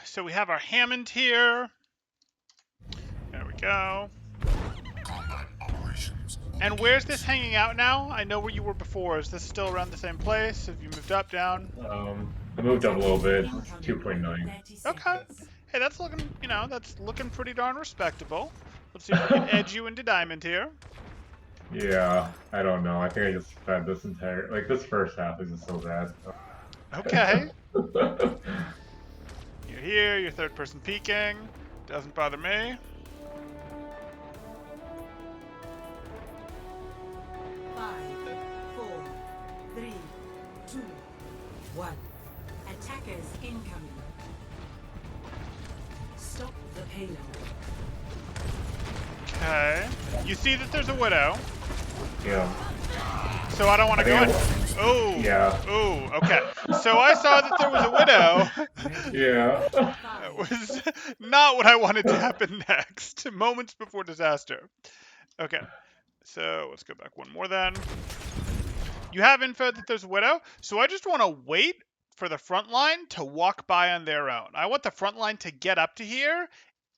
So we have our Hammond here. There we go. Combat operations. And where's this hanging out now? I know where you were before. Is this still around the same place? Have you moved up, down? I moved up a little bit. 2.9. Okay. Hey, that's looking, that's looking pretty darn respectable. Let's see if we can edge you into diamond here. Yeah, I don't know. I think I just fed this this first half is just so bad. Okay. You're here, you're third person peeking. Doesn't bother me. 5, 4, 3, 2, 1. Attackers incoming. Stop the payload. Okay. You see that there's a widow, Yeah. so I don't want to go in. Oh. Yeah. Oh, okay. So I saw that there was a widow. Yeah. That was not what I wanted to happen next. Moments before disaster. Okay. So let's go back one more then. You have info that there's a widow, so I just want to wait for the front line to walk by on their own. I want the front line to get up to here,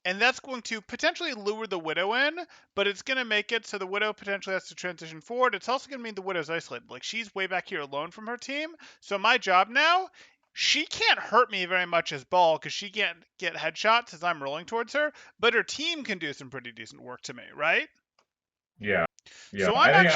and that's going to potentially lure the widow in, but it's going to make it so the widow potentially has to transition forward. It's also going to mean the widow's isolated. Like, she's way back here alone from her team. So my job now, she can't hurt me very much as ball because she can't get headshots as I'm rolling towards her, but her team can do some pretty decent work to me, right? Yeah. Yeah. So I think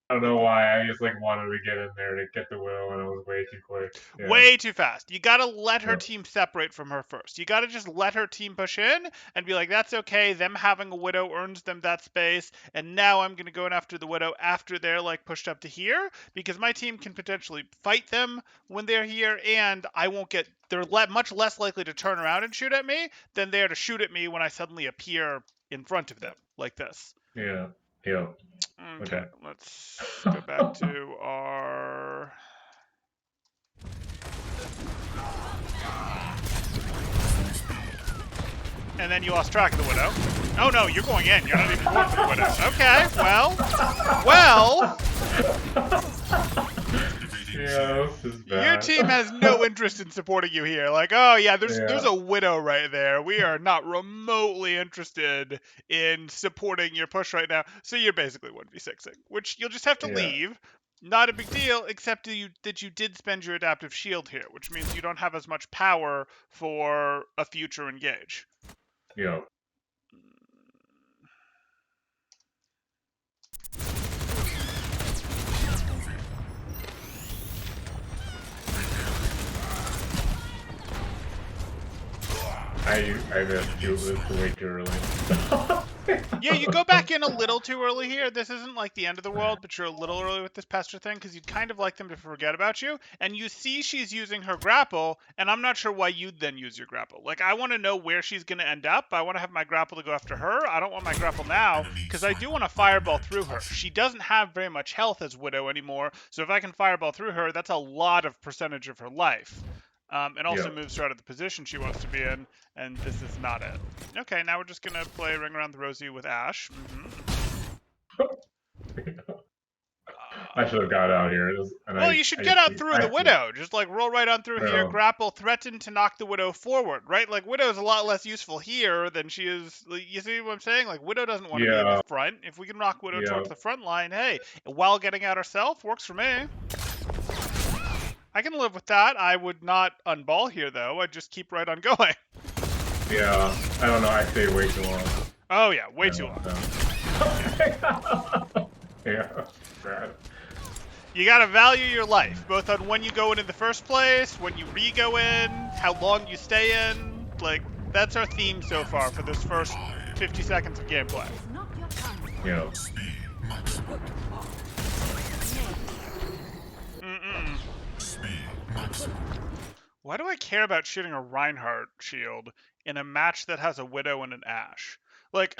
I don't know why. I just wanted to get in there to get the will, and I was way too quick. Yeah. Way too fast. You got to let her Yeah. team separate from her first. You got to just let her team push in and be like, that's okay. Them having a widow earns them that space. And now I'm going to go in after the widow after they're pushed up to here, because my team can potentially fight them when they're here, and I won't get, they're much less likely to turn around and shoot at me than they are to shoot at me when I suddenly appear in front of them like this. Yeah. Yeah. Okay. Let's go back to our... And then you lost track of the widow. Oh no, you're going in. You're not even going for the widow. Okay, well. Yeah, this is bad. Your team has no interest in supporting you here. Like, oh yeah, there's a widow right there. We are not remotely interested in supporting your push right now. So you're basically 1v6ing, which you'll just have to leave. Not a big deal, except that you did spend your adaptive shield here, which means you don't have as much power for a future engage. Yeah. I missed you. It was way too early. Yeah, you go back in a little too early here. This isn't like the end of the world, but you're a little early with this pester thing because you'd kind of like them to forget about you. And you see she's using her grapple, and I'm not sure why you'd then use your grapple. Like, I want to know where she's going to end up. I want to have my grapple to go after her. I don't want my grapple now because I do want to fireball through her. She doesn't have very much health as Widow anymore, so if I can fireball through her, that's a lot of percentage of her life. And also moves her out of the position she wants to be in, and this is not it. Okay, now we're just going to play Ring Around the Rosie with Ash. I should have got out here. Well, you should get out through the Widow. Just roll right on through here, grapple, threaten to knock the Widow forward, right? Like, Widow's a lot less useful here than she is. You see what I'm saying? Like, Widow doesn't want to be in the front. If we can knock Widow towards the front line, hey, while getting out herself, works for me. I can live with that. I would not unball here, though. I'd just keep right on going. Yeah, I don't know. I stayed way too long. Oh, yeah, way too long. Yeah, bad. You gotta value your life, both on when you go in the first place, when you re-go in, how long you stay in. Like, that's our theme so far for this first 50 seconds of gameplay. Yeah. Why do I care about shooting a Reinhardt shield in a match that has a Widow and an Ashe? Like,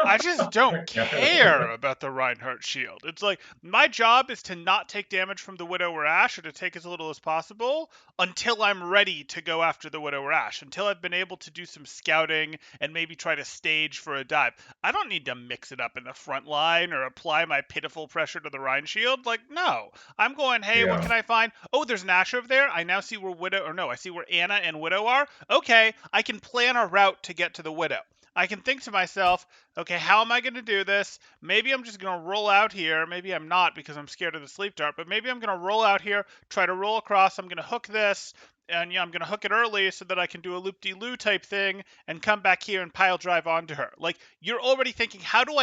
I just don't care about the Reinhardt shield. It's like, my job is to not take damage from the Widow or Ashe, or to take as little as possible, until I'm ready to go after the Widow or Ashe, until I've been able to do some scouting and maybe try to stage for a dive. I don't need to mix it up in the front line or apply my pitiful pressure to the Rein shield. Like, no. I'm going, hey, what can I find? Oh, there's an Ashe over there. I now see where Widow, or no, I see where Anna and Widow are. Okay, I can plan a route to get to the Widow. I can think to myself, okay, how am I going to do this? Maybe I'm just going to roll out here. Maybe I'm not because I'm scared of the sleep dart, but maybe I'm going to roll out here, try to roll across. I'm going to hook this, and I'm going to hook it early so that I can do a loop-de-loo type thing and come back here and pile drive onto her. Like, you're already thinking, how do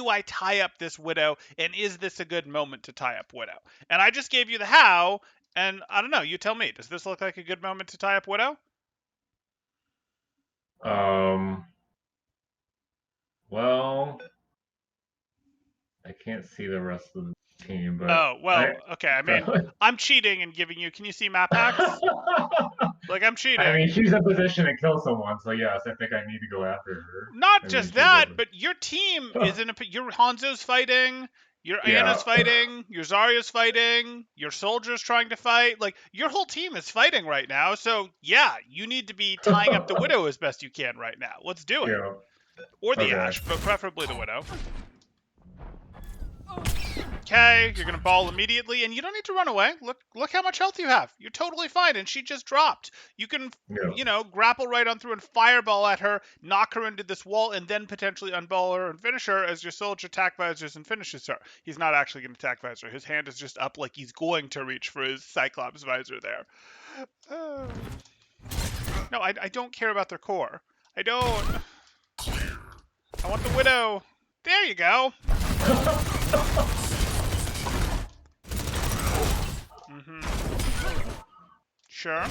I tie up this Widow, and is this a good moment to tie up Widow? And I just gave you the how, and I don't know, you tell me. Does this look like a good moment to tie up Widow? Well, I can't see the rest of the team, but Oh, well, okay. I mean, I'm cheating and giving you. Can you see map hacks? Like, I'm cheating. I mean, she's in position to kill someone, so yes, I think I need to go after her. Not just that, but your team is in a. Your Hanzo's fighting. Your Anna's fighting. Your Zarya's fighting. Your soldier's trying to fight. Like, your whole team is fighting right now. So yeah, you need to be tying up the Widow as best you can right now. Let's do it. Yeah. Or the Ashe, but preferably the Widow. Okay, you're gonna ball immediately, and you don't need to run away. Look how much health you have. You're totally fine, and she just dropped. You can, grapple right on through and fireball at her, knock her into this wall, and then potentially unball her and finish her as your soldier attack visors and finishes her. He's not actually gonna attack visor. His hand is just up like he's going to reach for his Cyclops visor there. No, I don't care about their core. I don't. I want the Widow. There you go. Sure.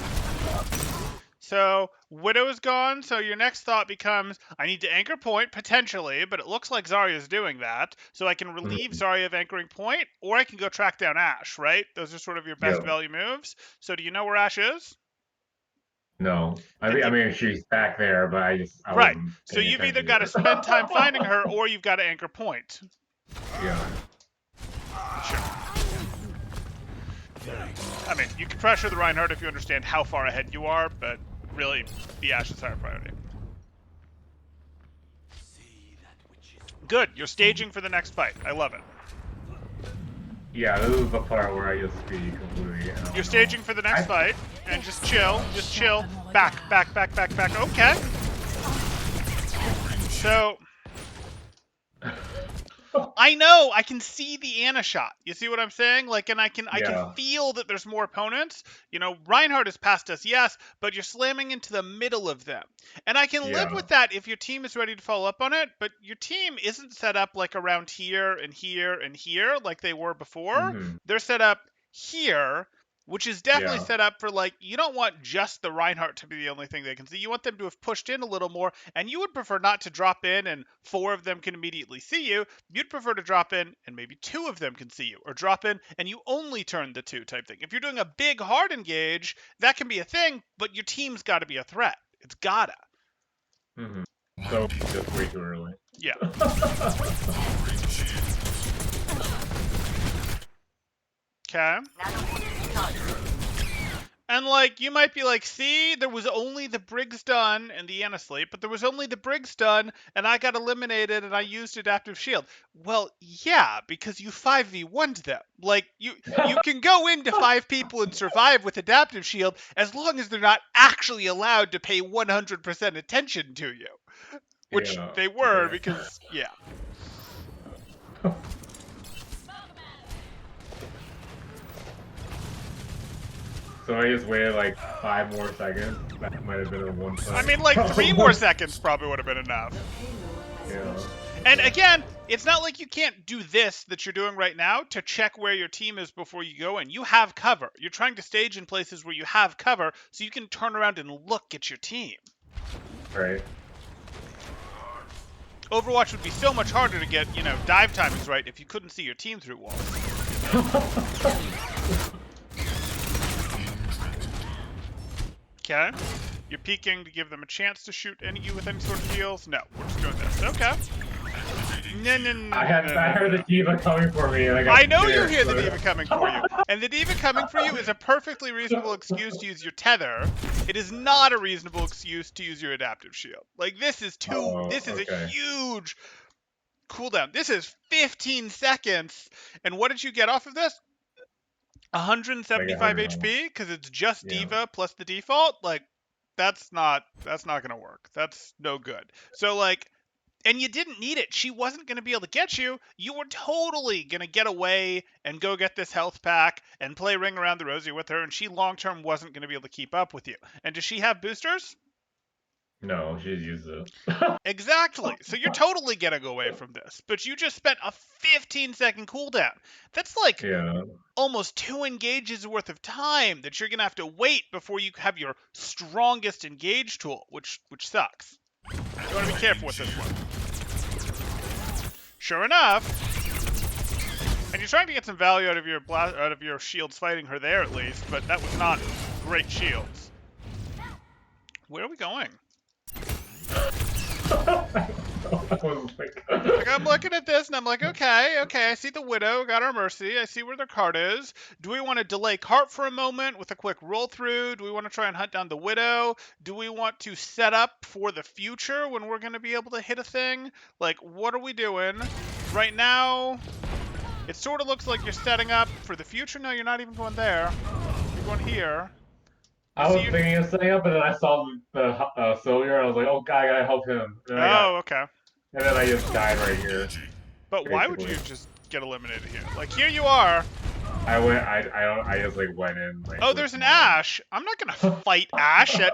So, Widow is gone, so your next thought becomes, I need to anchor point, potentially, but it looks like Zarya's doing that, so I can relieve Zarya of anchoring point, or I can go track down Ashe, right? Those are sort of your best value moves. So do you know where Ashe is? No. I mean, she's back there, but I right. So you've either got to spend time finding her, or you've got to anchor point. Yeah. Sure. I mean, you can pressure the Reinhardt if you understand how far ahead you are, but really, the Ashe is higher priority. Good, you're staging for the next fight. I love it. Yeah, this is the part where I just be completely... You're staging for the next fight, and just chill, Back. Okay. So... I know, I can see the Anna shot. You see what I'm saying? Like, and I can feel that there's more opponents. You know, Reinhardt is past us, yes, but you're slamming into the middle of them. And I can live with that if your team is ready to follow up on it, but your team isn't set up like around here and here and here like they were before. They're set up here, which is definitely set up for, like, you don't want just the Reinhardt to be the only thing they can see. You want them to have pushed in a little more, and you would prefer not to drop in and 4 of them can immediately see you. You'd prefer to drop in and maybe 2 of them can see you, or drop in and you only turn the 2 type thing. If you're doing a big hard engage, that can be a thing, but your team's got to be a threat. It's gotta. So, just way too early. Yeah. Okay. And, like, you might be like, see, there was only the Briggs done and the Anna sleep, but there was only the Briggs done, and I got eliminated, and I used Adaptive Shield. Well, yeah, because you 5v1'd them. Like, you can go into 5 people and survive with Adaptive Shield as long as they're not actually allowed to pay 100% attention to you. Which they were, because, So I just waited like 5 more seconds. That might have been a one time. I mean, like 3 more seconds probably would have been enough. Yeah. And again, it's not like you can't do this that you're doing right now to check where your team is before you go in. You have cover. You're trying to stage in places where you have cover, so you can turn around and look at your team. Right. Overwatch would be so much harder to get, dive timings right if you couldn't see your team through walls. Okay. You're peeking to give them a chance to shoot you with any sort of deals? No, we're just doing this. Okay. No, no, no, I no, no, heard no. the diva coming for me, and I got I know you scared, hear the so- diva coming for you, and the diva coming for you is a perfectly reasonable excuse to use your tether. It is not a reasonable excuse to use your adaptive shield. Like this is Oh, this is a okay. huge cooldown. This is 15 seconds, and what did you get off of this? Like 175 100 HP because it's just Yeah. diva plus the default. Like that's not gonna work. That's no good. So like. And you didn't need it. She wasn't going to be able to get you. You were totally going to get away and go get this health pack and play Ring Around the Rosie with her, and she long-term wasn't going to be able to keep up with you. And does she have boosters? No, she's used it. Exactly. So you're totally going to go away from this. But you just spent a 15-second cooldown. That's like Yeah. almost 2 engages worth of time that you're going to have to wait before you have your strongest engage tool, which sucks. You want to be careful with this one. Sure enough, and you're trying to get some value out of your shields fighting her there at least, but that was not great shields. Where are we going? Like I'm looking at this and I'm like, okay, I see the Widow, got our Mercy, I see where their cart is. Do we want to delay cart for a moment with a quick roll through? Do we want to try and hunt down the Widow? Do we want to set up for the future when we're going to be able to hit a thing? Like, what are we doing? Right now, it sort of looks like you're setting up for the future. No, you're not even going there. You're going here. I was thinking of setting up, but then I saw the Sawyer. I was like, oh god, I gotta help him. And then Okay. And then I just died right here. But why would you just get eliminated here? Like, here you are. I just like went in. Like, Oh, there's an Ashe. I'm not gonna fight Ashe at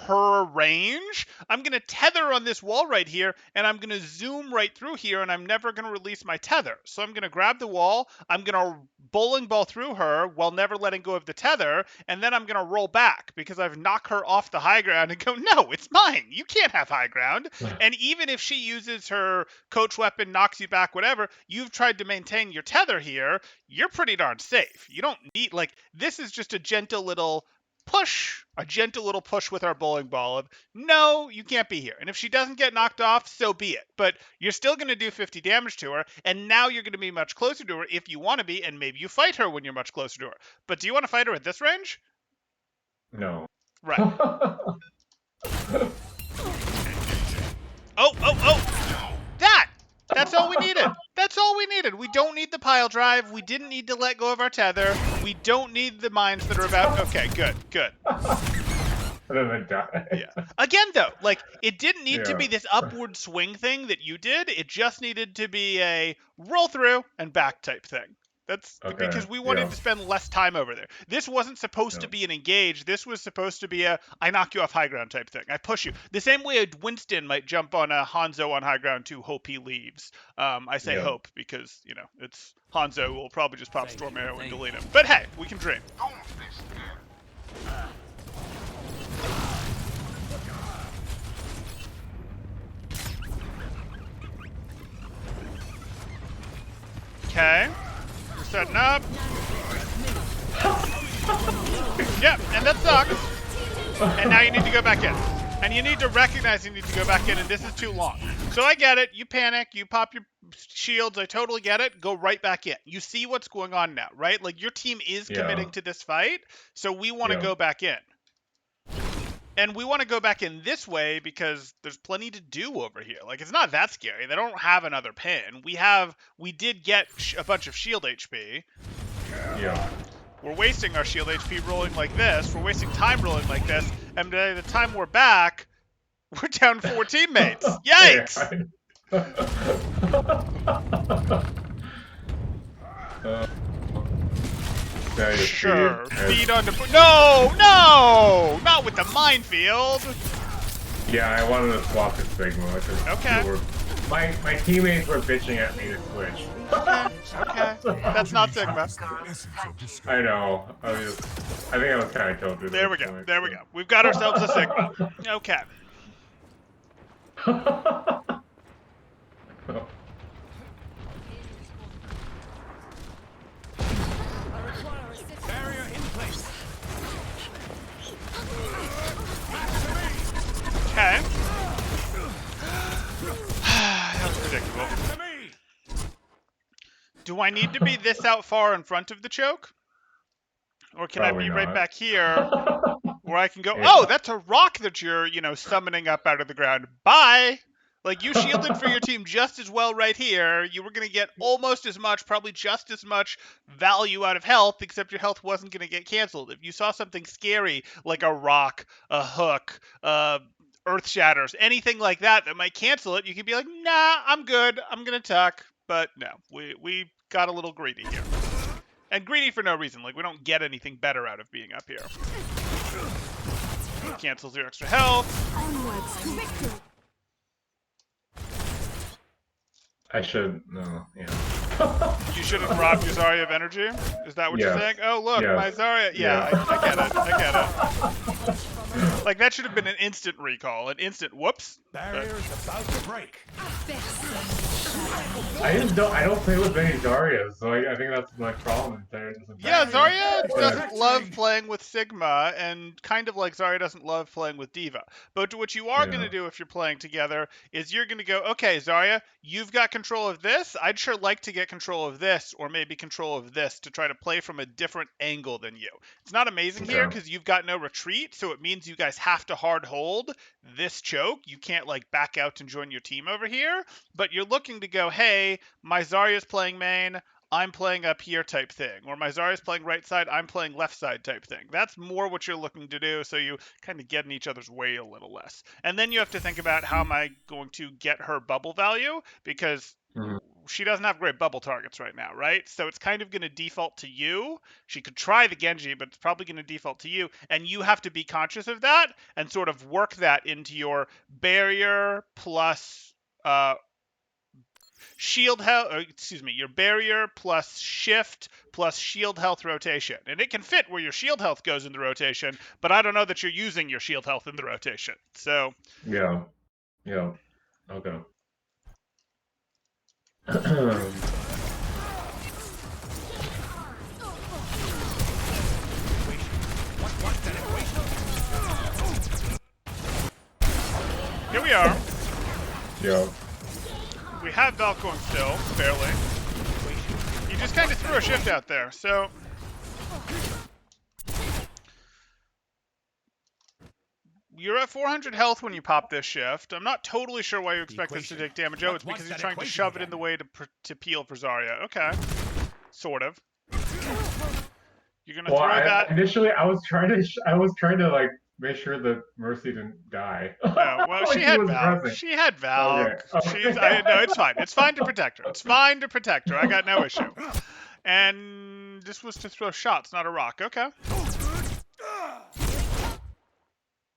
her range. I'm gonna tether on this wall right here, and I'm gonna zoom right through here, and I'm never gonna release my tether. So I'm gonna grab the wall, I'm gonna bowling ball through her while never letting go of the tether, and then I'm gonna roll back because I've knocked her off the high ground and go, no, it's mine. You can't have high ground. And even if she uses her coach weapon, knocks you back, whatever, you've tried to maintain your tether here. You're pretty darn safe. You don't need, like, this is just a gentle little push with our bowling ball of, no, you can't be here. And if she doesn't get knocked off, so be it. But you're still going to do 50 damage to her, and now you're going to be much closer to her if you want to be, and maybe you fight her when you're much closer to her. But do you want to fight her at this range? No. Right. Oh! That's all we needed. That's all we needed. We don't need the pile drive. We didn't need to let go of our tether. We don't need the mines that are about. Okay, good. And then I died. Yeah. Again, though, like, it didn't need to be this upward swing thing that you did. It just needed to be a roll through and back type thing. That's because we wanted to spend less time over there. This wasn't supposed to be an engage. This was supposed to be a I knock you off high ground type thing. I push you. The same way a Winston might jump on a Hanzo on high ground to hope he leaves. I say hope because, you know, it's Hanzo will probably just pop Storm Arrow and delete him. But hey, we can dream. Okay. We're setting up. Yep, and that sucks. And now you need to go back in. And you need to recognize you need to go back in, and this is too long. So I get it. You panic. You pop your shields. I totally get it. Go right back in. You see what's going on now, right? Like, your team is committing to this fight, so we want to go back in. And we want to go back in this way because there's plenty to do over here. Like, it's not that scary. They don't have another pin. We did get a bunch of shield HP. Yeah. We're wasting our shield HP rolling like this. We're wasting time rolling like this. And by the time we're back, we're down 4 teammates. Yikes! Sure. Feed on the... No! Not with the minefield! Yeah, I wanted to swap to Sigma. Okay. My teammates were bitching at me to switch. Okay. That's not Sigma. I know. I think I was kind of tilted. There we go. We've got ourselves a Sigma. Okay. Barrier in place. Okay. Do I need to be this out far in front of the choke? Or can I Probably be right not. back here where I can go, Yeah. oh, that's a rock that you're, summoning up out of the ground. Bye! Like, you shielded for your team just as well right here. You were going to get almost as much, probably just as much value out of health, except your health wasn't going to get canceled. If you saw something scary, like a rock, a hook, earth shatters, anything like that might cancel it, you could be like, nah, I'm good. I'm going to tuck. But no, we got a little greedy here. And greedy for no reason. Like, we don't get anything better out of being up here. It cancels your extra health. Onwards to victory. I should no, yeah. You should have robbed your Zarya of energy? Is that what you're Yes. saying? Oh, look, Yes. my Zarya. Yeah, Yeah. I get it. I get it. Like, that should have been an instant recall. An instant whoops. Barrier's about to break. I don't play with many Zaryas, so I think that's my problem there. Yeah, Zarya Yeah. doesn't love playing with Sigma, and kind of like Zarya doesn't love playing with Diva. But what you are going to Yeah. do if you're playing together is you're going to go, okay, Zarya, you've got control of this. I'd sure like to get control of this, or maybe control of this, to try to play from a different angle than you. It's not amazing here Okay. because you've got no retreat, so it means you guys have to hard hold this choke. You can't like back out and join your team over here, but you're looking to go, hey, my Zarya's playing main, I'm playing up here type thing, or my Zarya's playing right side, I'm playing left side type thing. That's more what you're looking to do, so you kind of get in each other's way a little less. And then you have to think about, how am I going to get her bubble value, because Mhm. she doesn't have great bubble targets right now, right? So it's kind of going to default to you. She could try the Genji, but it's probably going to default to you, and you have to be conscious of that and sort of work that into your barrier plus shield health, your barrier plus shift plus shield health rotation. And it can fit where your shield health goes in the rotation, but I don't know that you're using your shield health in the rotation. So Yeah. Yeah. Okay. here we are. Yeah. We have Valkorn still, barely. You just kind of threw a shift out there, so you're at 400 health when you pop this shift. I'm not totally sure why you expect this to take damage. Oh, it's What's because you're that trying to equation shove it again? in the way to peel for Zarya. Okay. Sort of. You're gonna Well, throw that. initially I was trying to like make sure that Mercy didn't die. Oh, well, Like she he had was Valk. pressing. She had Valk. Okay. No, it's fine. It's fine to protect her. It's fine to protect her. I got no issue. And this was to throw shots, not a rock. Okay.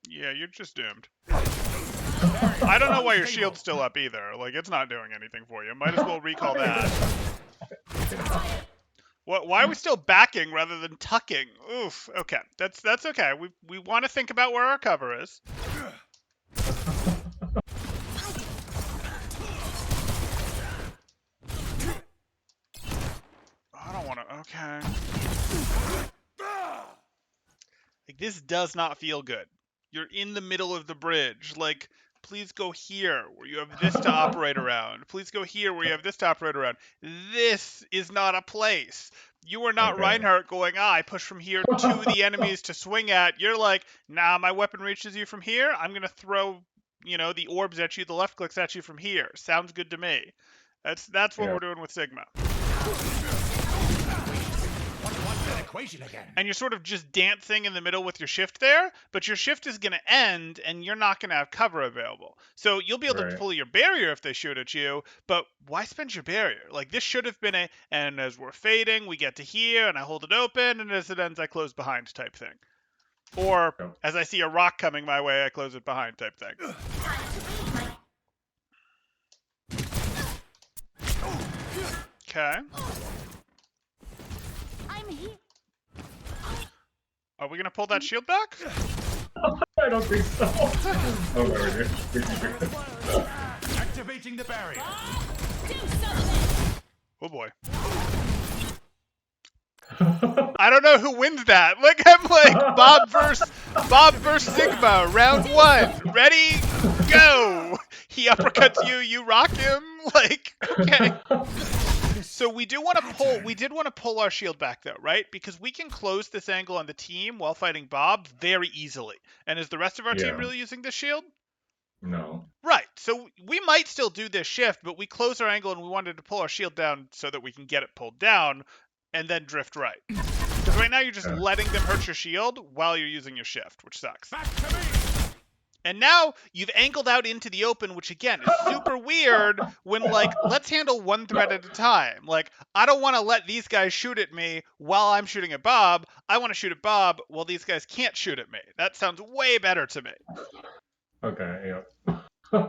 Yeah, you're just doomed. I don't know why your shield's still up either. Like, it's not doing anything for you. Might as well recall that. Why are we still backing rather than tucking? Oof. Okay, that's okay. We want to think about where our cover is. I don't want to. Okay. Like, this does not feel good. You're in the middle of the bridge. Like, please go here where you have this to operate around. Please go here where you have this to operate around. This is not a place. You are not Okay. Reinhardt going, I push from here to the enemies to swing at. You're like, nah, my weapon reaches you from here. I'm going to throw, the orbs at you, the left clicks at you from here. Sounds good to me. That's what Yeah. we're doing with Sigma. What's that equation again? And you're sort of just dancing in the middle with your shift there, but your shift is going to end and you're not going to have cover available. So you'll be able to Right. pull your barrier if they shoot at you, but why spend your barrier? Like, this should have been and as we're fading, we get to here and I hold it open, and as it ends, I close behind type thing. Or Yep. as I see a rock coming my way, I close it behind type thing. Okay. I'm here. Are we going to pull that shield back? I don't think so. Oh, there we go. Activating the barrier. Do something. Oh boy. I don't know who wins that. Like, I'm like Bob versus Sigma, round 1. Ready? Go. He uppercuts you, you rock him. Like, okay. So we do want to pull. We did want to pull our shield back though, right? Because we can close this angle on the team while fighting Bob very easily. And is the rest of our team Yeah. really using this shield? No. Right. So we might still do this shift, but we close our angle and we wanted to pull our shield down so that we can get it pulled down and then drift right. Because right now you're just Yeah. letting them hurt your shield while you're using your shift, which sucks. Back to me. And now you've angled out into the open, which again is super weird when, like, let's handle one threat at a time. Like, I don't want to let these guys shoot at me while I'm shooting at Bob. I want to shoot at Bob while these guys can't shoot at me. That sounds way better to me. Okay. Yeah.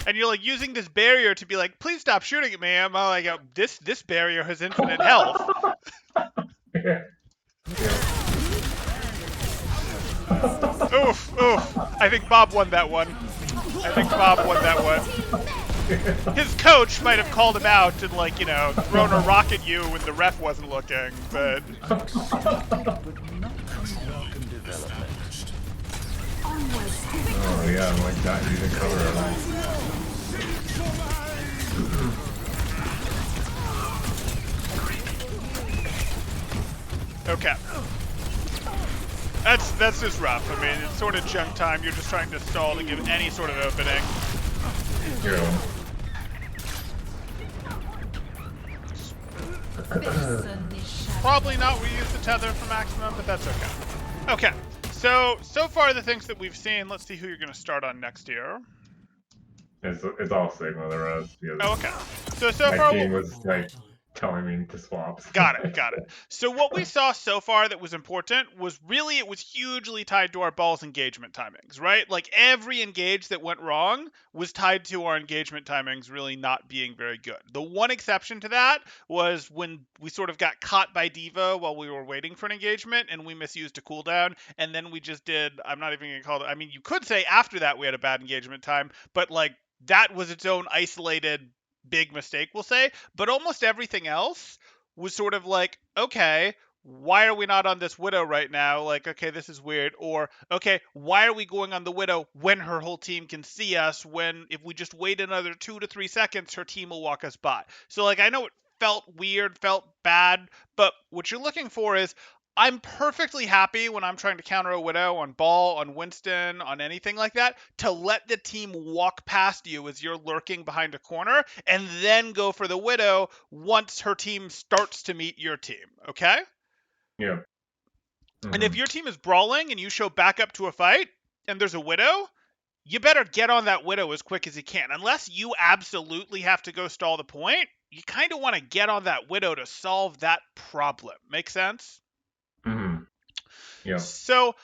And you're like using this barrier to be like, please stop shooting at me. I'm all like, oh, this barrier has infinite health. Yeah. Oof, oof. I think Bob won that one. His coach might have called him out and, like, you know, thrown a rock at you when the ref wasn't looking, but... Oh yeah, I'm like not using cover at all. Okay. That's just rough. I mean, it's sort of junk time. You're just trying to stall to give any sort of opening. Yeah. Probably not reuse the tether for maximum, but that's okay. Okay. So far the things that we've seen, let's see who you're going to start on next year. It's all Sigma the rest. Because Oh, okay. So my far... team was like telling me to swap. Got it. So what we saw so far that was important was really, it was hugely tied to our ball's engagement timings, right? Like every engage that went wrong was tied to our engagement timings really not being very good. The one exception to that was when we sort of got caught by Diva while we were waiting for an engagement and we misused a cooldown, and then we just did, I'm not even going to call it, I mean, you could say after that we had a bad engagement time, but like that was its own isolated big mistake, we'll say. But almost everything else was sort of like, okay, why are we not on this Widow right now? Like, okay, this is weird. Or, okay, why are we going on the Widow when her whole team can see us, when if we just wait another 2 to 3 seconds, her team will walk us by. So, like, I know it felt weird, felt bad, but what you're looking for is, I'm perfectly happy when I'm trying to counter a Widow on Ball, on Winston, on anything like that, to let the team walk past you as you're lurking behind a corner, and then go for the Widow once her team starts to meet your team, okay? Yeah. And if your team is brawling and you show back up to a fight, and there's a Widow, you better get on that Widow as quick as you can. Unless you absolutely have to go stall the point, you kind of want to get on that Widow to solve that problem. Make sense? Mm-hmm. Yeah. So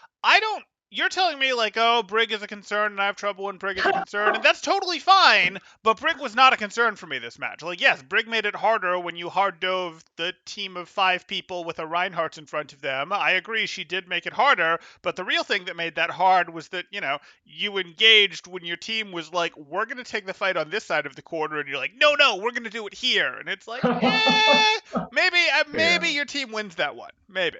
you're telling me like, oh, Brig is a concern and I have trouble when Brig is a concern, and that's totally fine, but Brig was not a concern for me this match. Like, yes, Brig made it harder when you hard dove the team of 5 people with a Reinhardt in front of them. I agree, she did make it harder, but the real thing that made that hard was that, you know, you engaged when your team was like, we're going to take the fight on this side of the corner, and you're like, no, we're going to do it here. And it's like, maybe your team wins that one. Maybe.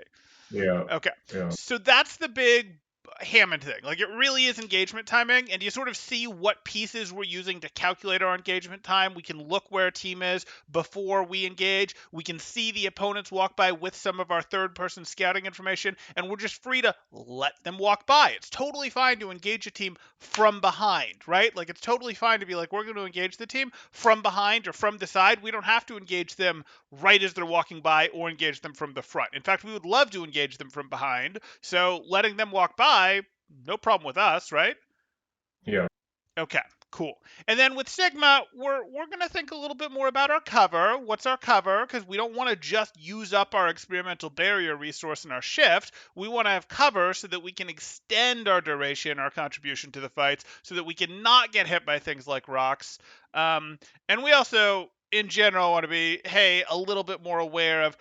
Yeah. Okay. Yeah. So that's the big Hammond thing. Like, it really is engagement timing, and you sort of see what pieces we're using to calculate our engagement time. We can look where a team is before we engage. We can see the opponents walk by with some of our third-person scouting information, and we're just free to let them walk by. It's totally fine to engage a team from behind, right? Like, it's totally fine to be like, we're going to engage the team from behind or from the side. We don't have to engage them right as they're walking by or engage them from the front. In fact, we would love to engage them from behind, so letting them walk by, no problem with us, right? Yeah. Okay, cool. And then with Sigma, we're going to think a little bit more about our cover. What's our cover? Because we don't want to just use up our experimental barrier resource in our shift. We want to have cover so that we can extend our duration, our contribution to the fights, so that we can not get hit by things like rocks. And we also, in general, want to be, a little bit more aware of,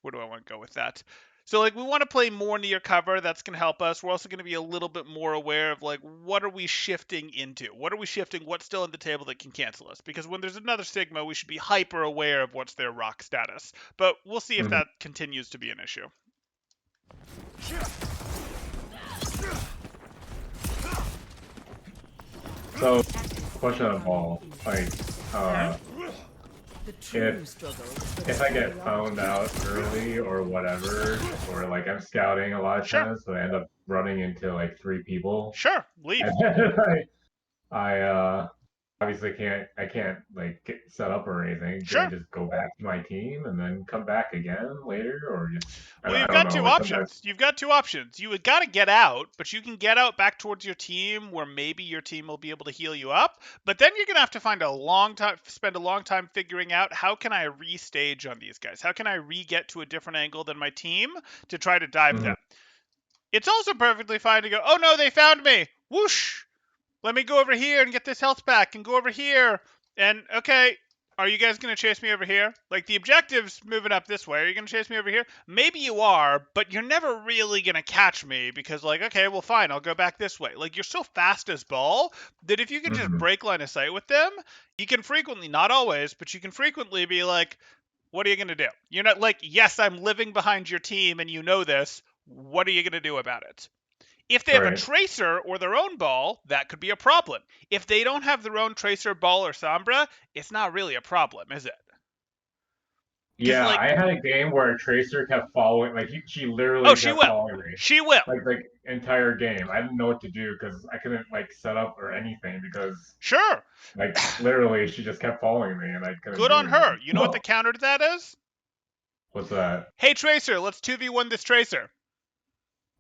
where do I want to go with that? So, like, we want to play more near cover. That's going to help us. We're also going to be a little bit more aware of, like, what are we shifting into? What are we shifting? What's still on the table that can cancel us? Because when there's another Sigma, we should be hyper aware of what's their rock status. But we'll see if that continues to be an issue. So, question on ball. Like, The true if struggle is for if the I get psychology. found out early or whatever, or like I'm scouting a lot of Sure, times, but I end up running into like 3 people, sure, leave. and then I obviously I can't like get set up or anything. Do I Sure. just go back to my team and then come back again later, or just Well, I you've don't got know. two Like sometimes. options. You've got two options. You would got to get out, but you can get out back towards your team where maybe your team will be able to heal you up. But then you're going to have to spend a long time figuring out how can I restage on these guys? How can I re-get to a different angle than my team to try to dive Mhm. them? It's also perfectly fine to go, oh no, they found me. Whoosh. Let me go over here and get this health pack and go over here. And okay, are you guys going to chase me over here? Like the objective's moving up this way. Are you going to chase me over here? Maybe you are, but you're never really going to catch me because like, okay, well fine, I'll go back this way. Like you're so fast as ball that if you can just Mhm. break line of sight with them, you can frequently, not always, but you can frequently be like, what are you going to do? You're not like, yes, I'm living behind your team and you know this. What are you going to do about it? If they have a Right. tracer or their own ball, that could be a problem. If they don't have their own tracer, ball, or sombra, it's not really a problem, is it? Because Yeah, like, I had a game where Tracer kept following, like she oh, literally she kept will, following me, she will. like entire game. I didn't know what to do because I couldn't like set up or anything because Sure, like literally she just kept following me and I couldn't good do on her. anything. You know what the counter to that is? What's that? Hey tracer, let's 2v1 this tracer.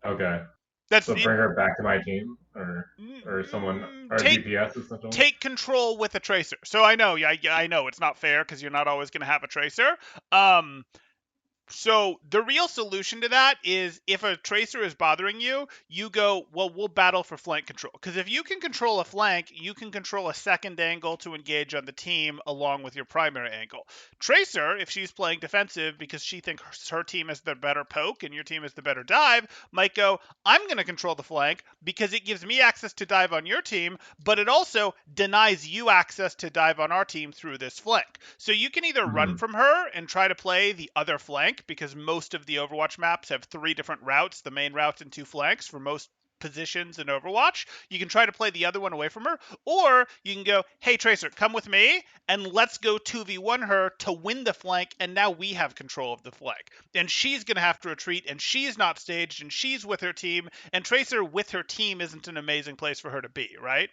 Okay, That's so it. bring her back to my team or someone or Take DPS essentially. take control with a tracer. So I know, yeah, I know it's not fair because you're not always going to have a tracer. So the real solution to that is if a tracer is bothering you, you go, well, we'll battle for flank control. Because if you can control a flank, you can control a second angle to engage on the team along with your primary angle. Tracer, if she's playing defensive because she thinks her team is the better poke and your team is the better dive, might go, I'm going to control the flank because it gives me access to dive on your team, but it also denies you access to dive on our team through this flank. So you can either run Hmm. from her and try to play the other flank because most of the Overwatch maps have 3 different routes, the main route and 2 flanks for most positions in Overwatch. You can try to play the other one away from her, or you can go, hey Tracer, come with me and let's go 2v1 her to win the flank, and now we have control of the flank. And she's going to have to retreat, and she's not staged, and she's with her team, and Tracer with her team isn't an amazing place for her to be, right?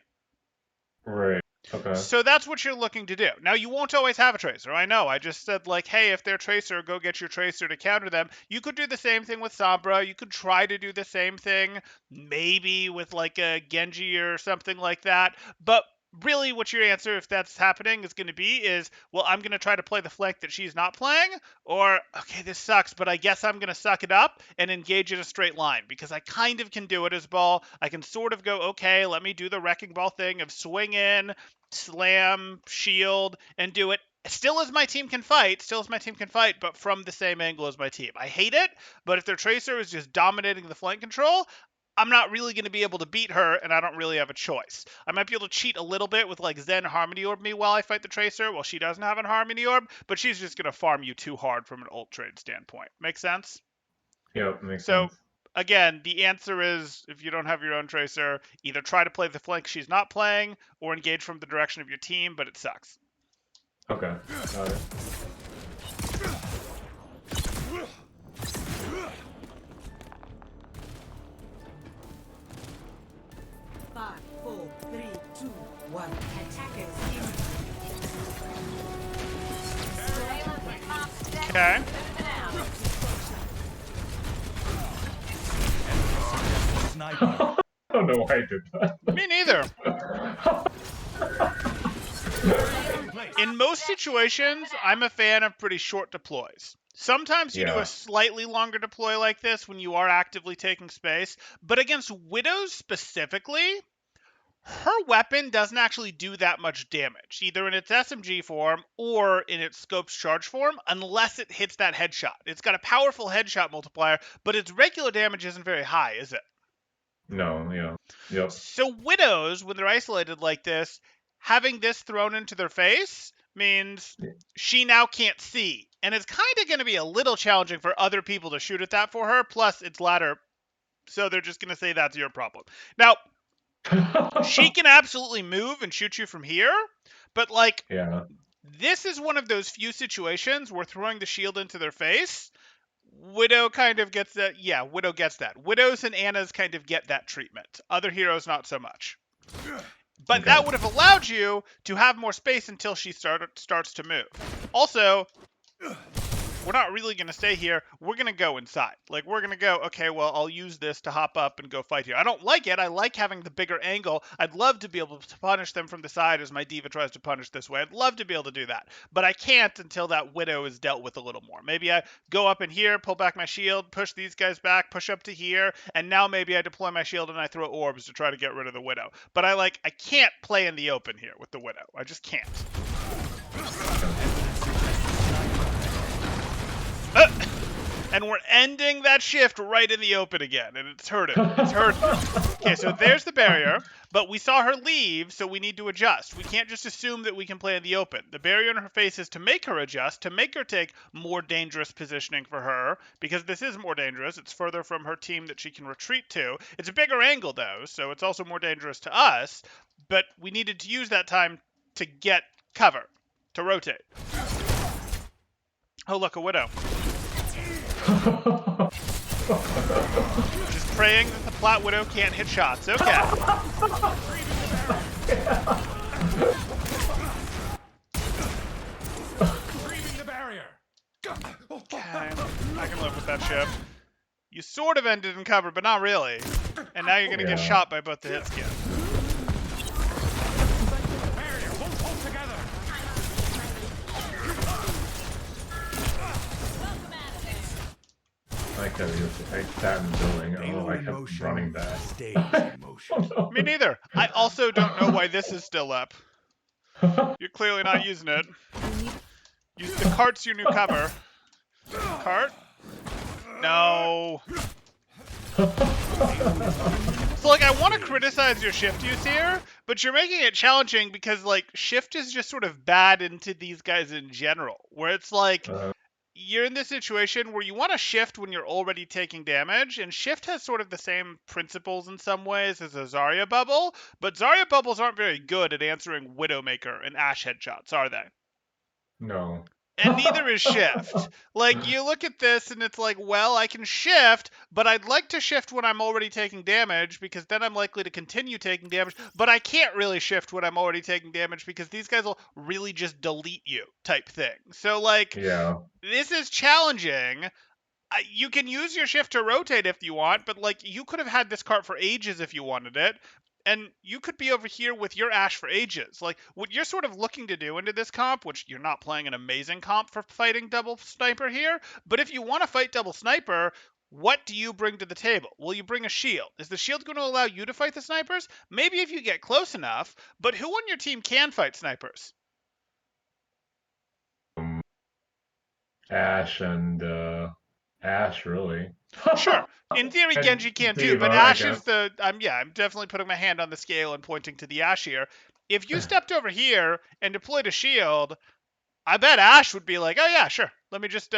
Right. Okay. So that's what you're looking to do. Now, you won't always have a tracer. I know. I just said, like, hey, if they're tracer, go get your tracer to counter them. You could do the same thing with Sombra. You could try to do the same thing, maybe with, like, a Genji or something like that. But really, what your answer, if that's happening, is going to be is, well, I'm going to try to play the flank that she's not playing. Or, okay, this sucks, but I guess I'm going to suck it up and engage in a straight line because I kind of can do it as ball. I can sort of go, okay, let me do the wrecking ball thing of swing in, slam, shield, and do it still as my team can fight, but from the same angle as my team. I hate it, but if their tracer is just dominating the flank control, I'm not really going to be able to beat her, and I don't really have a choice. I might be able to cheat a little bit with like Zen Harmony Orb me while I fight the tracer, while she doesn't have a Harmony Orb, but she's just going to farm you too hard from an ult trade standpoint. Make sense? Yep, makes So sense. again, the answer is if you don't have your own tracer, either try to play the flank she's not playing or engage from the direction of your team, but it sucks. Okay, got it. 5, 4, 3, 2, 1. Attackers Okay. Sniper. I don't know why I did that. Me neither. Place. In most situations, I'm a fan of pretty short deploys. Sometimes you do a Yeah. slightly longer deploy like this when you are actively taking space, but against Widows specifically, her weapon doesn't actually do that much damage, either in its SMG form or in its Scope's charge form, unless it hits that headshot. It's got a powerful headshot multiplier, but its regular damage isn't very high, is it? No, yeah. Yep. So Widows, when they're isolated like this, having this thrown into their face means she now can't see. And it's kind of going to be a little challenging for other people to shoot at that for her, plus it's ladder, so they're just going to say that's your problem. Now, She can absolutely move and shoot you from here, but like Yeah. this is one of those few situations where throwing the shield into their face, Widow kind of gets that. Yeah, Widow gets that. Widows and Annas kind of get that treatment. Other heroes not so much. But Okay. that would have allowed you to have more space until she starts to move. Also, we're not really going to stay here. We're going to go inside. Like, we're going to go, okay, well, I'll use this to hop up and go fight here. I don't like it. I like having the bigger angle. I'd love to be able to punish them from the side as my diva tries to punish this way. I'd love to be able to do that. But I can't until that Widow is dealt with a little more. Maybe I go up in here, pull back my shield, push these guys back, push up to here, and now maybe I deploy my shield and I throw orbs to try to get rid of the Widow. But I can't play in the open here with the Widow. I just can't. And we're ending that shift right in the open again, and it's hurting. It's hurting. Okay, so there's the barrier, but we saw her leave, so we need to adjust. We can't just assume that we can play in the open. The barrier in her face is to make her adjust, to make her take more dangerous positioning for her, because this is more dangerous. It's further from her team that she can retreat to. It's a bigger angle, though, so it's also more dangerous to us, but we needed to use that time to get cover, to rotate. Oh, look, a Widow. Just praying that the Plat Widow can't hit shots. Okay. Breathing the barrier. Okay. I can live with that ship. You sort of ended in cover, but not really. And now you're going to get Yeah. shot by both the hit skins. Barrier won't hold together. Welcome out of there. I like that he was like that in the building. Oh, I kept running back. Stage in motion. Oh, Me neither. I also don't know why this is still up. no. You're clearly not using it. Use the cart's your new cover. Cart? No. So, like, I want to criticize your shift use here, but you're making it challenging because, like, shift is just sort of bad into these guys in general. Where it's like, you're in this situation where you want to shift when you're already taking damage, and shift has sort of the same principles in some ways as a Zarya bubble, but Zarya bubbles aren't very good at answering Widowmaker and Ashe headshots, are they? No. And neither is shift. Like, you look at this and it's like, well, I can shift, but I'd like to shift when I'm already taking damage because then I'm likely to continue taking damage, but I can't really shift when I'm already taking damage because these guys will really just delete you type thing. So, like, Yeah. this is challenging. You can use your shift to rotate if you want, but, like, you could have had this cart for ages if you wanted it. And you could be over here with your Ashe for ages. Like, what you're sort of looking to do into this comp, which you're not playing an amazing comp for fighting double sniper here, but if you want to fight double sniper, what do you bring to the table? Well, you bring a shield. Is the shield going to allow you to fight the snipers? Maybe if you get close enough, but who on your team can fight snipers? Ashe and Ashe, really. Sure. In theory, And Genji can too, Diva, but I Ashe is guess. I'm definitely putting my hand on the scale and pointing to the Ashe here. If you stepped over here and deployed a shield, I bet Ashe would be like, oh yeah, sure. Let me just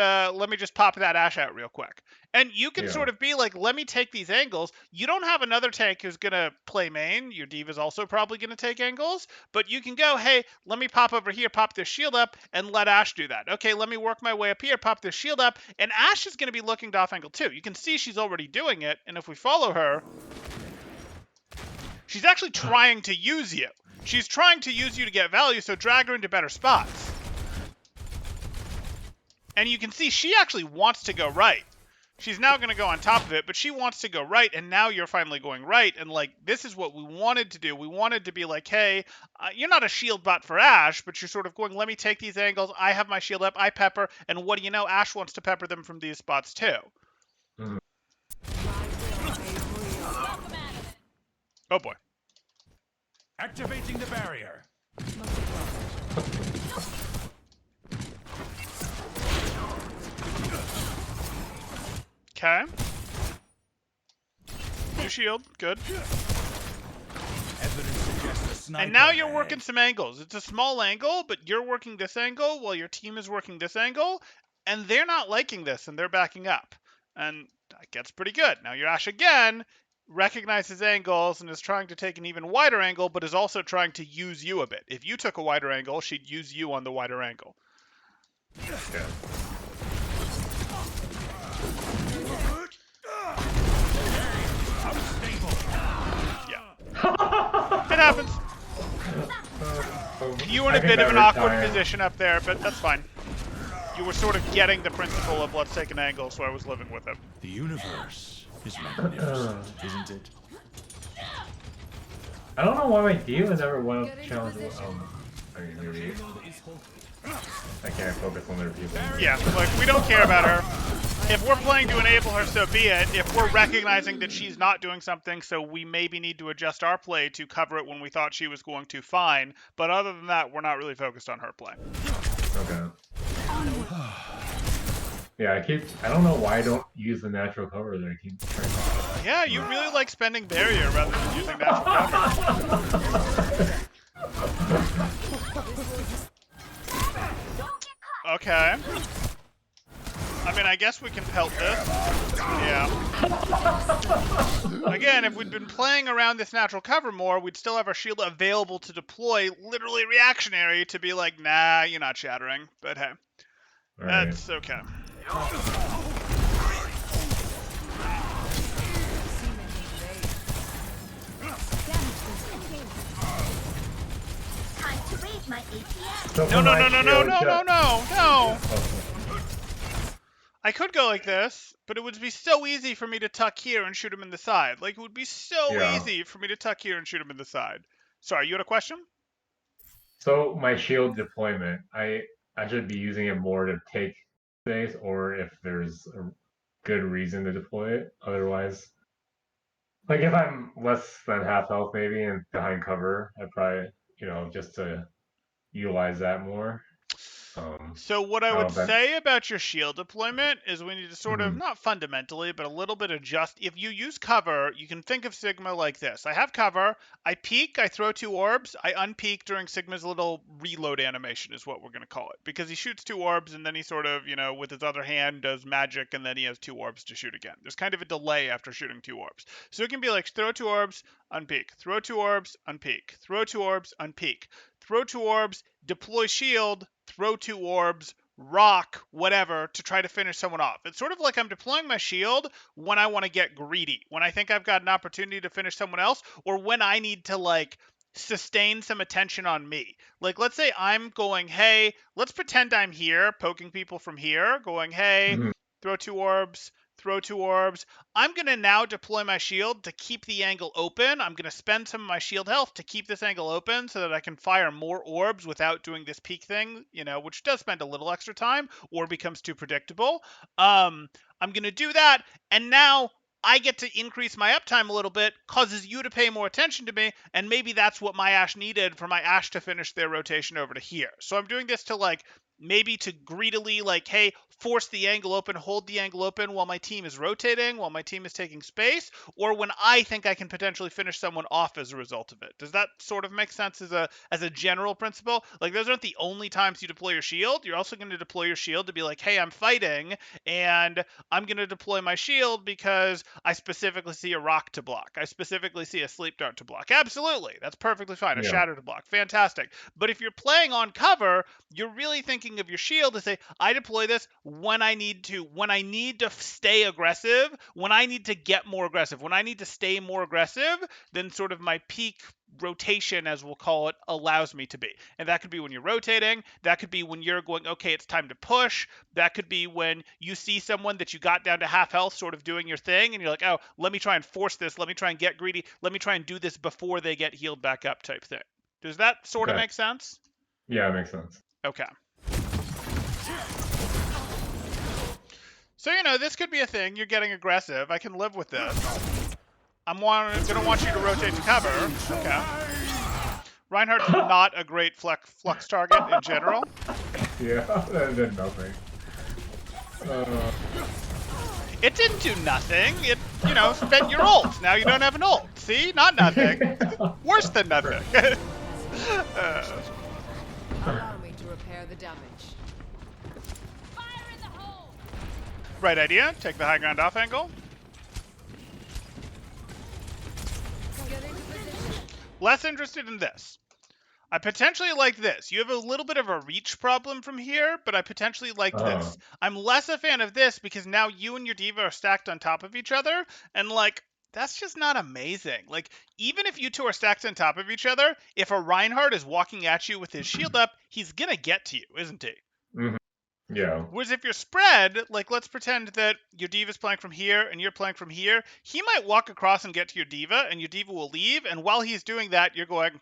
pop that Ashe out real quick. And you can Yeah. sort of be like, let me take these angles. You don't have another tank who's gonna play main. Your Diva's also probably gonna take angles, but you can go, hey, let me pop over here, pop this shield up, and let Ashe do that. Okay, let me work my way up here, pop this shield up, and Ashe is gonna be looking to off angle too. You can see she's already doing it, and if we follow her, she's actually trying to use you. She's trying to use you to get value, so drag her into better spots. And you can see she actually wants to go right. She's now going to go on top of it, but she wants to go right, and now you're finally going right. And, like, this is what we wanted to do. We wanted to be like, hey, you're not a shield bot for Ashe, but you're sort of going, let me take these angles. I have my shield up. I pepper. And what do you know? Ashe wants to pepper them from these spots, too. Welcome out of there. Oh, boy. Activating the barrier. Okay. New shield. Good. Evidence suggests a sniper. And now you're ahead. working some angles. It's a small angle, but you're working this angle while your team is working this angle, and they're not liking this, and they're backing up. And that gets pretty good. Now your Ashe again recognizes angles and is trying to take an even wider angle, but is also trying to use you a bit. If you took a wider angle, she'd use you on the wider angle. Okay. Yeah. It happens. You were in I a can bit of an never awkward tire. position up there, but that's fine. You were sort of getting the principle of let's take an angle, so I was living with it. The universe is magnificent, isn't it? I don't know why my demon never went up to challenge. I mean, maybe I can't focus on their people. Yeah, like, we don't care about her. If we're playing to enable her, so be it. If we're recognizing that she's not doing something, so we maybe need to adjust our play to cover it when we thought she was going to, fine. But other than that, we're not really focused on her play. Okay. Yeah, I don't know why I don't use the natural cover that I keep trying to. Yeah, you really like spending barrier rather than using natural cover. Okay. I mean, I guess we can pelt this. Yeah. Again, if we'd been playing around this natural cover more, we'd still have our shield available to deploy, literally reactionary, to be like, nah, you're not shattering. But hey, Right. that's okay. Time to raise my APM. So No, for no, my no, no, no, shield no, no, no, no. Okay. I could go like this, but it would be so easy for me to tuck here and shoot him in the side. Like, it would be so Yeah. easy for me to tuck here and shoot him in the side. Sorry, you had a question? So my shield deployment, I should be using it more to take space, or if there's a good reason to deploy it. Otherwise, like if I'm less than half health maybe and behind cover, I probably just to utilize that more. So what I I don't would know if that. say about your shield deployment is we need to sort of, Mhm. not fundamentally, but a little bit adjust. If you use cover, you can think of Sigma like this. I have cover, I peek, I throw 2 orbs, I unpeek during Sigma's little reload animation is what we're going to call it. Because he shoots 2 orbs and then he sort of, with his other hand does magic and then he has 2 orbs to shoot again. There's kind of a delay after shooting 2 orbs. So it can be like throw 2 orbs, unpeek, throw 2 orbs, unpeek, throw 2 orbs, unpeek, throw 2 orbs, deploy shield, throw 2 orbs, rock, whatever, to try to finish someone off. It's sort of like I'm deploying my shield when I want to get greedy, when I think I've got an opportunity to finish someone else, or when I need to, like, sustain some attention on me. Like, let's say I'm going, hey, let's pretend I'm here, poking people from here, going, hey, Mhm. throw 2 orbs, throw 2 orbs. I'm going to now deploy my shield to keep the angle open. I'm going to spend some of my shield health to keep this angle open so that I can fire more orbs without doing this peak thing, which does spend a little extra time or becomes too predictable. I'm going to do that, and now I get to increase my uptime a little bit, causes you to pay more attention to me, and maybe that's what my Ashe needed for my Ashe to finish their rotation over to here. So I'm doing this to, like, maybe to greedily, like, hey, force the angle open, hold the angle open while my team is rotating, while my team is taking space, or when I think I can potentially finish someone off as a result of it. Does that sort of make sense as a general principle? Like, those aren't the only times you deploy your shield. You're also going to deploy your shield to be like, hey, I'm fighting, and I'm going to deploy my shield because I specifically see a rock to block. I specifically see a sleep dart to block. Absolutely. That's perfectly fine. A Yeah. shatter to block. Fantastic. But if you're playing on cover, you're really thinking of your shield to say, I deploy this when I need to stay aggressive, when I need to get more aggressive, when I need to stay more aggressive, then sort of my peak rotation, as we'll call it, allows me to be. And that could be when you're rotating, that could be when you're going, okay, it's time to push, that could be when you see someone that you got down to half health sort of doing your thing, and you're like, oh, let me try and force this, let me try and get greedy, let me try and do this before they get healed back up type thing. Does that sort of Okay. make sense? Yeah, it makes sense. Okay. So, this could be a thing. You're getting aggressive. I can live with this. I'm going to want you to rotate to cover. Okay. Reinhardt's not a great flux target in general. Yeah, that did nothing. It didn't do nothing. It, spent your ult. Now you don't have an ult. See? Not nothing. Worse than nothing. Allow me to repair the damage. Fire in the hole. Right idea. Take the high ground off angle. Less interested in this. I potentially like this. You have a little bit of a reach problem from here, but I potentially liked Uh, this. I'm less a fan of this because now you and your diva are stacked on top of each other, and like that's just not amazing. Like even if you two are stacked on top of each other, if a Reinhardt is walking at you with his shield up, he's gonna get to you, isn't he? mhm. Yeah. Whereas if you're spread, like let's pretend that your diva's playing from here and you're playing from here, he might walk across and get to your diva, and your diva will leave, and while he's doing that, you're going,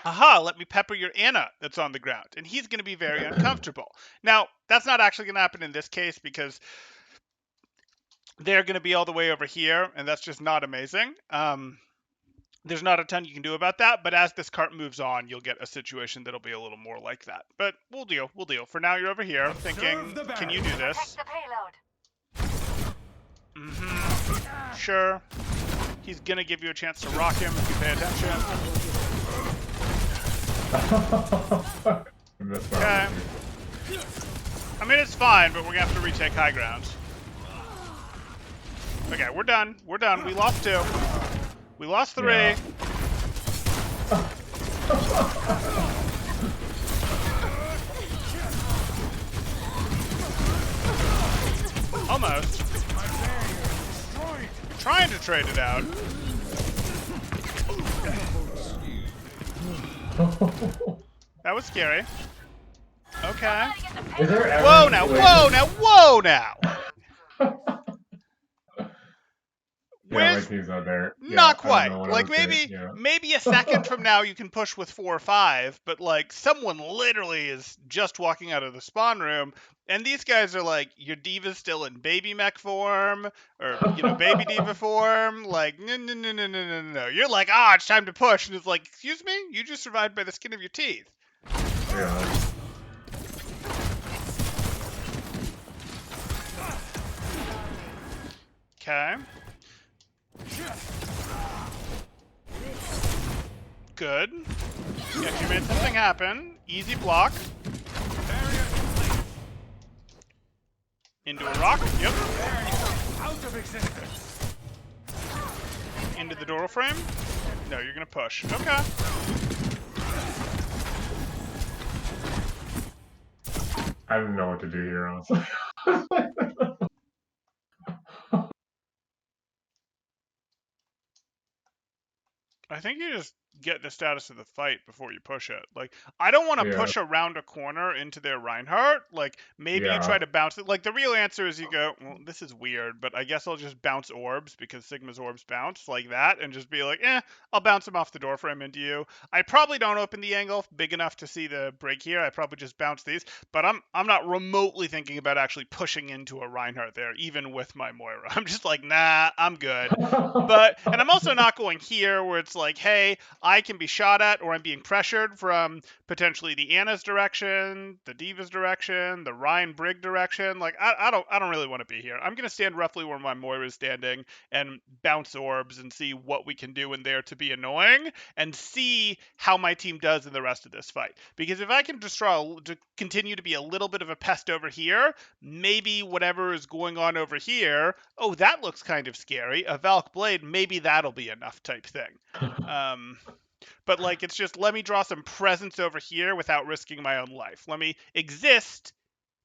aha, let me pepper your Anna that's on the ground. And he's going to be very uncomfortable. Now, that's not actually going to happen in this case because they're going to be all the way over here, and that's just not amazing. There's not a ton you can do about that, but as this cart moves on, you'll get a situation that'll be a little more like that. But we'll deal. For now, you're over here thinking, can you do this? Sure. He's going to give you a chance to rock him if you pay attention. Okay. I mean, it's fine, but we're gonna have to retake high ground. Okay, we're done. We're done. We lost 2. We lost 3. Yeah. Almost. Trying to trade it out. That was scary. Okay. Is there ever Whoa a now, situation- whoa now, whoa now! Yeah, my Where's team's not there. Yeah, not I quite. don't know what I Like was doing, maybe yeah. maybe a second from now you can push with 4 or 5, but like someone literally is just walking out of the spawn room, and these guys are like, your diva's still in baby mech form, or baby diva form. Like no. You're like, it's time to push, and it's like, excuse me, you just survived by the skin of your teeth. Yeah. Okay. Good. Yes, you made something happen. Easy block. Into a rock. Yep. Into the door frame. No, you're gonna push. Okay. I don't know what to do here, honestly. I think you just get the status of the fight before you push it. Like, I don't want to Yeah. push around a corner into their Reinhardt. Like, maybe you Yeah. try to bounce it. Like, the real answer is you go, well, this is weird, but I guess I'll just bounce orbs because Sigma's orbs bounce like that and just be like, I'll bounce them off the doorframe into you. I probably don't open the angle big enough to see the break here. I probably just bounce these, but I'm not remotely thinking about actually pushing into a Reinhardt there, even with my Moira. I'm just like, nah, I'm good. And I'm also not going here where it's like, hey, I can be shot at or I'm being pressured from potentially the Anna's direction, the Diva's direction, the Ryan Brig direction. Like, I don't really want to be here. I'm going to stand roughly where my Moira is standing and bounce orbs and see what we can do in there to be annoying and see how my team does in the rest of this fight. Because if I can continue to be a little bit of a pest over here, maybe whatever is going on over here, oh, that looks kind of scary. A Valk Blade, maybe that'll be enough type thing. But like, it's just, let me draw some presence over here without risking my own life. Let me exist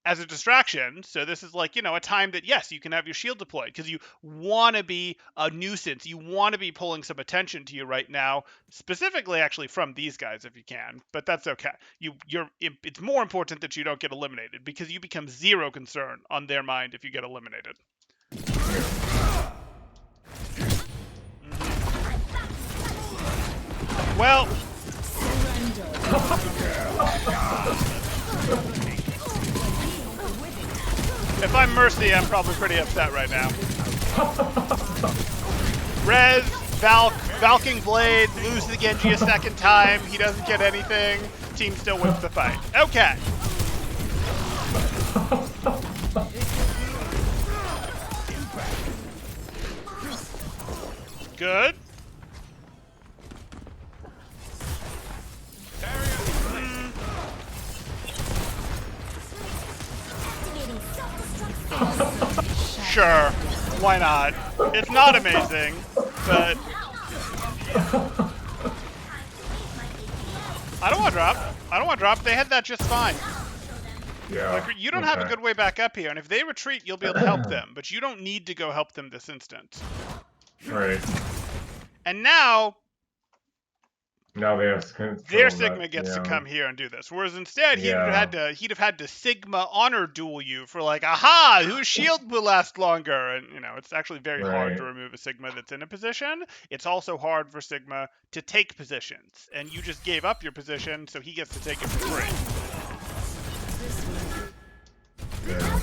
as a distraction. So this is like, a time that, yes, you can have your shield deployed because you want to be a nuisance. You want to be pulling some attention to you right now, specifically actually from these guys if you can, but that's okay. It's more important that you don't get eliminated because you become zero concern on their mind if you get eliminated. Well, if I'm Mercy, I'm probably pretty upset right now. Rez, Valking Blade, lose the Genji a second time. He doesn't get anything. Team still wins the fight. Okay. Good. Sure, why not? It's not amazing, but I don't want to drop. I don't want to drop. They had that just fine. Yeah. Like, you don't have a okay. good way back up here, and if they retreat, you'll be able to help them, but you don't need to go help them this instant. Right. And now, Now they have control their of Sigma that, gets to yeah. come here and do this. Whereas instead, he'd Yeah. have had to Sigma honor duel you for like, aha, whose shield will last longer? And it's actually very hard to Right. remove a Sigma that's in a position. It's also hard for Sigma to take positions, and you just gave up your position, so he gets to take it for free. Yeah.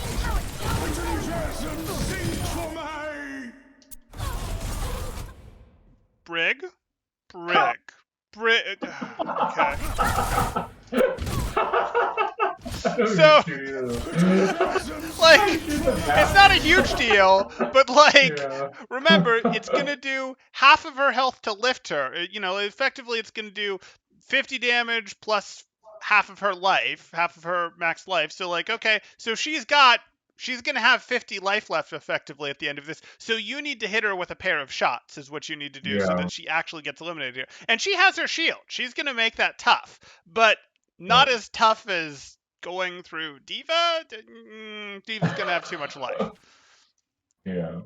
Brig. Okay. So, like, it's not a huge deal, but like, Yeah. remember, it's gonna do half of her health to lift her. Effectively, it's gonna do 50 damage plus half of her life, half of her max life. So, like, okay, so she's gonna have 50 life left effectively at the end of this. So you need to hit her with a pair of shots, is what you need to do, so Yeah. that she actually gets eliminated here. And she has her shield. She's gonna make that tough, but not as tough as going through Diva. Diva's gonna have too much life. Yeah.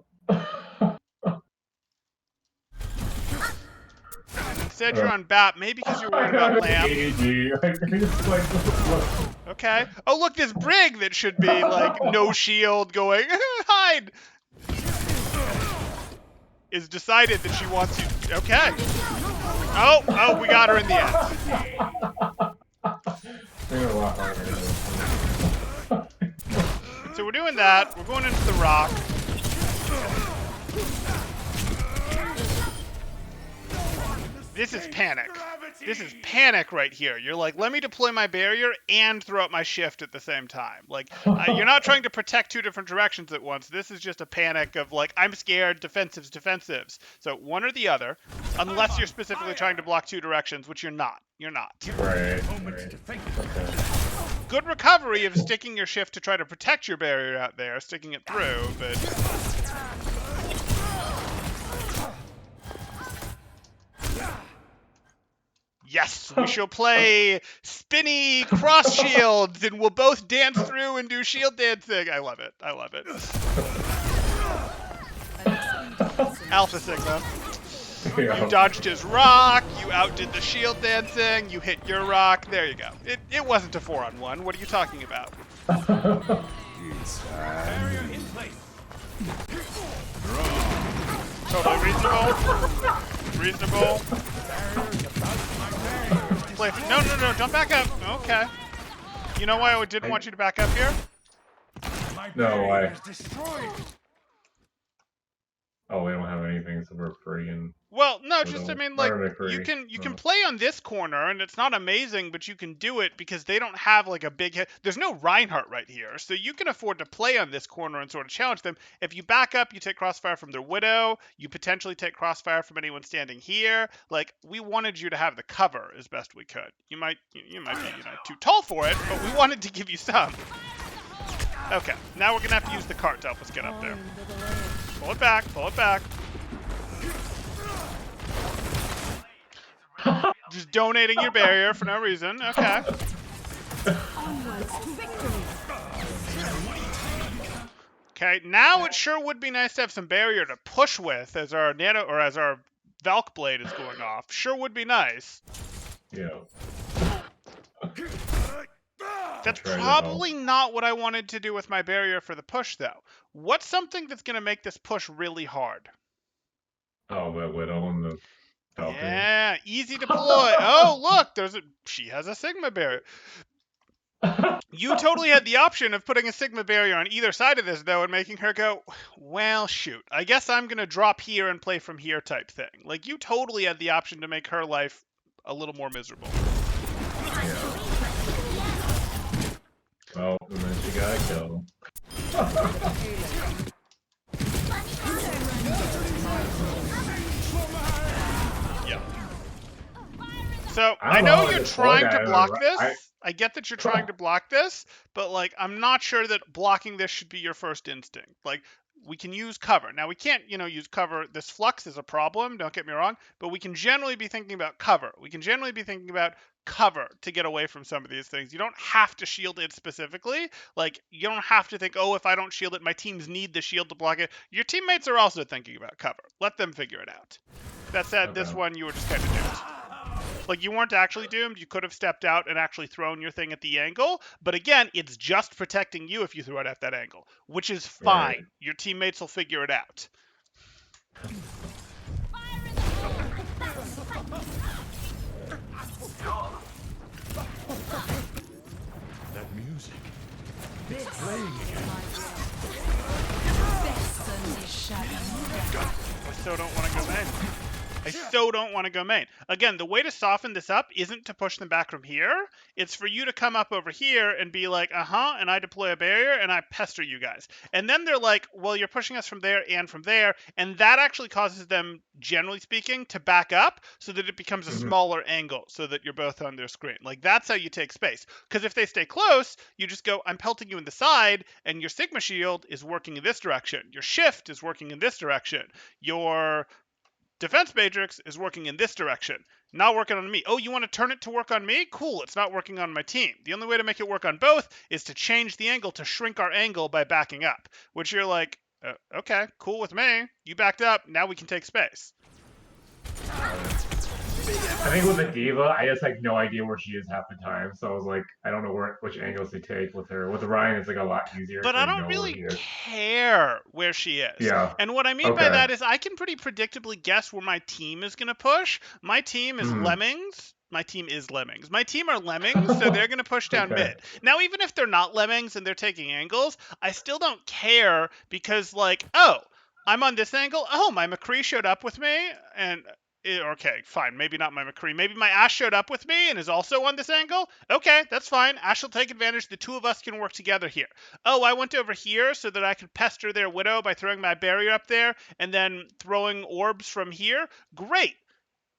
And instead, you're on Bat, maybe because you're worried about Lamb. It's like, Okay. Oh, look, this Brig that should be like no shield going hide is decided that she wants you. Okay. Oh, we got her in the end. they're a lot harder. So we're doing that. We're going into the rock. This is panic. This is panic right here. You're like, let me deploy my barrier and throw out my shift at the same time. Like, you're not trying to protect two different directions at once. This is just a panic of like, I'm scared, defensives. So one or the other, unless you're specifically trying to block two directions, which you're not. You're not. Right. Okay. Good recovery of sticking your shift to try to protect your barrier out there, sticking it through, but... Yes, we shall play spinny cross shields, and we'll both dance through and do shield dancing. I love it. Alpha Sigma. Yeah. You dodged his rock, you outdid the shield dancing, you hit your rock. There you go. It wasn't a 4-on-1. What are you talking about? Totally reasonable. No, don't back up. Okay. You know why I didn't want you to back up here? No, why? Oh, we don't have anything, so we're free and. Well, no, We just I don't- mean, why like, are they free? you can Oh. play on this corner, and it's not amazing, but you can do it because they don't have like a big hit. There's no Reinhardt right here, so you can afford to play on this corner and sort of challenge them. If you back up, you take crossfire from their Widow. You potentially take crossfire from anyone standing here. Like, we wanted you to have the cover as best we could. You might be too tall for it, but we wanted to give you some. Okay, now we're gonna have to use the cart to help us get up there. Pull it back. Just donating your barrier for no reason. Okay. Okay, now it sure would be nice to have some barrier to push with as our as our Valk blade is going off. Sure would be nice. Yeah. That's Tried it probably not what I wanted to do with my barrier for the push, though. What's something that's going to make this push really hard? Oh, the Widow and the Falcon. Yeah, easy deploy. Oh, look, she has a Sigma barrier. You totally had the option of putting a Sigma barrier on either side of this, though, and making her go, well, shoot, I guess I'm going to drop here and play from here type thing. Like, you totally had the option to make her life a little more miserable. Yeah. Well, and then she got killed. Yeah. So, I know how you're to trying deploy to that. block this. I get that you're trying to block this, but like I'm not sure that blocking this should be your first instinct. Like we can use cover. Now we can't, use cover. This flux is a problem, don't get me wrong, but we can generally be thinking about cover. We can generally be thinking about cover to get away from some of these things. You don't have to shield it specifically. Like you don't have to think, "Oh, if I don't shield it, my teams need the shield to block it." Your teammates are also thinking about cover. Let them figure it out. That said, this Okay. one you were just kind of doomed. Like you weren't actually doomed. You could have stepped out and actually thrown your thing at the angle. But again, it's just protecting you if you throw it at that angle, which is fine. Right. Your teammates will figure it out. That music. This Playing again. I so don't want to go main. I so don't want to go main. Again, the way to soften this up isn't to push them back from here. It's for you to come up over here and be like, and I deploy a barrier and I pester you guys. And then they're like, well, you're pushing us from there and from there. And that actually causes them, generally speaking, to back up so that it becomes a smaller angle so that you're both on their screen. Like, that's how you take space. Because if they stay close, you just go, I'm pelting you in the side, and your Sigma shield is working in this direction. Your shift is working in this direction. Your defense matrix is working in this direction, not working on me. Oh, you want to turn it to work on me? Cool, it's not working on my team. The only way to make it work on both is to change the angle to shrink our angle by backing up, which you're like, okay, cool with me. You backed up, now we can take space. I think with the diva, I just no idea where she is half the time. So I was like, I don't know which angles to take with her. With Ryan, it's like a lot easier. But I don't know really where he is. care where she is. Yeah. And what I mean by Okay. that is I can pretty predictably guess where my team is going to push. My team is Lemmings. My team is Lemmings. My team are Lemmings, so they're going to push down Okay. mid. Now, even if they're not Lemmings and they're taking angles, I still don't care because, like, oh, I'm on this angle. Oh, my McCree showed up with me, and okay, fine. Maybe not my McCree. Maybe my Ash showed up with me and is also on this angle. Okay, that's fine. Ash will take advantage. The two of us can work together here. Oh, I went over here so that I could pester their Widow by throwing my barrier up there and then throwing orbs from here. Great.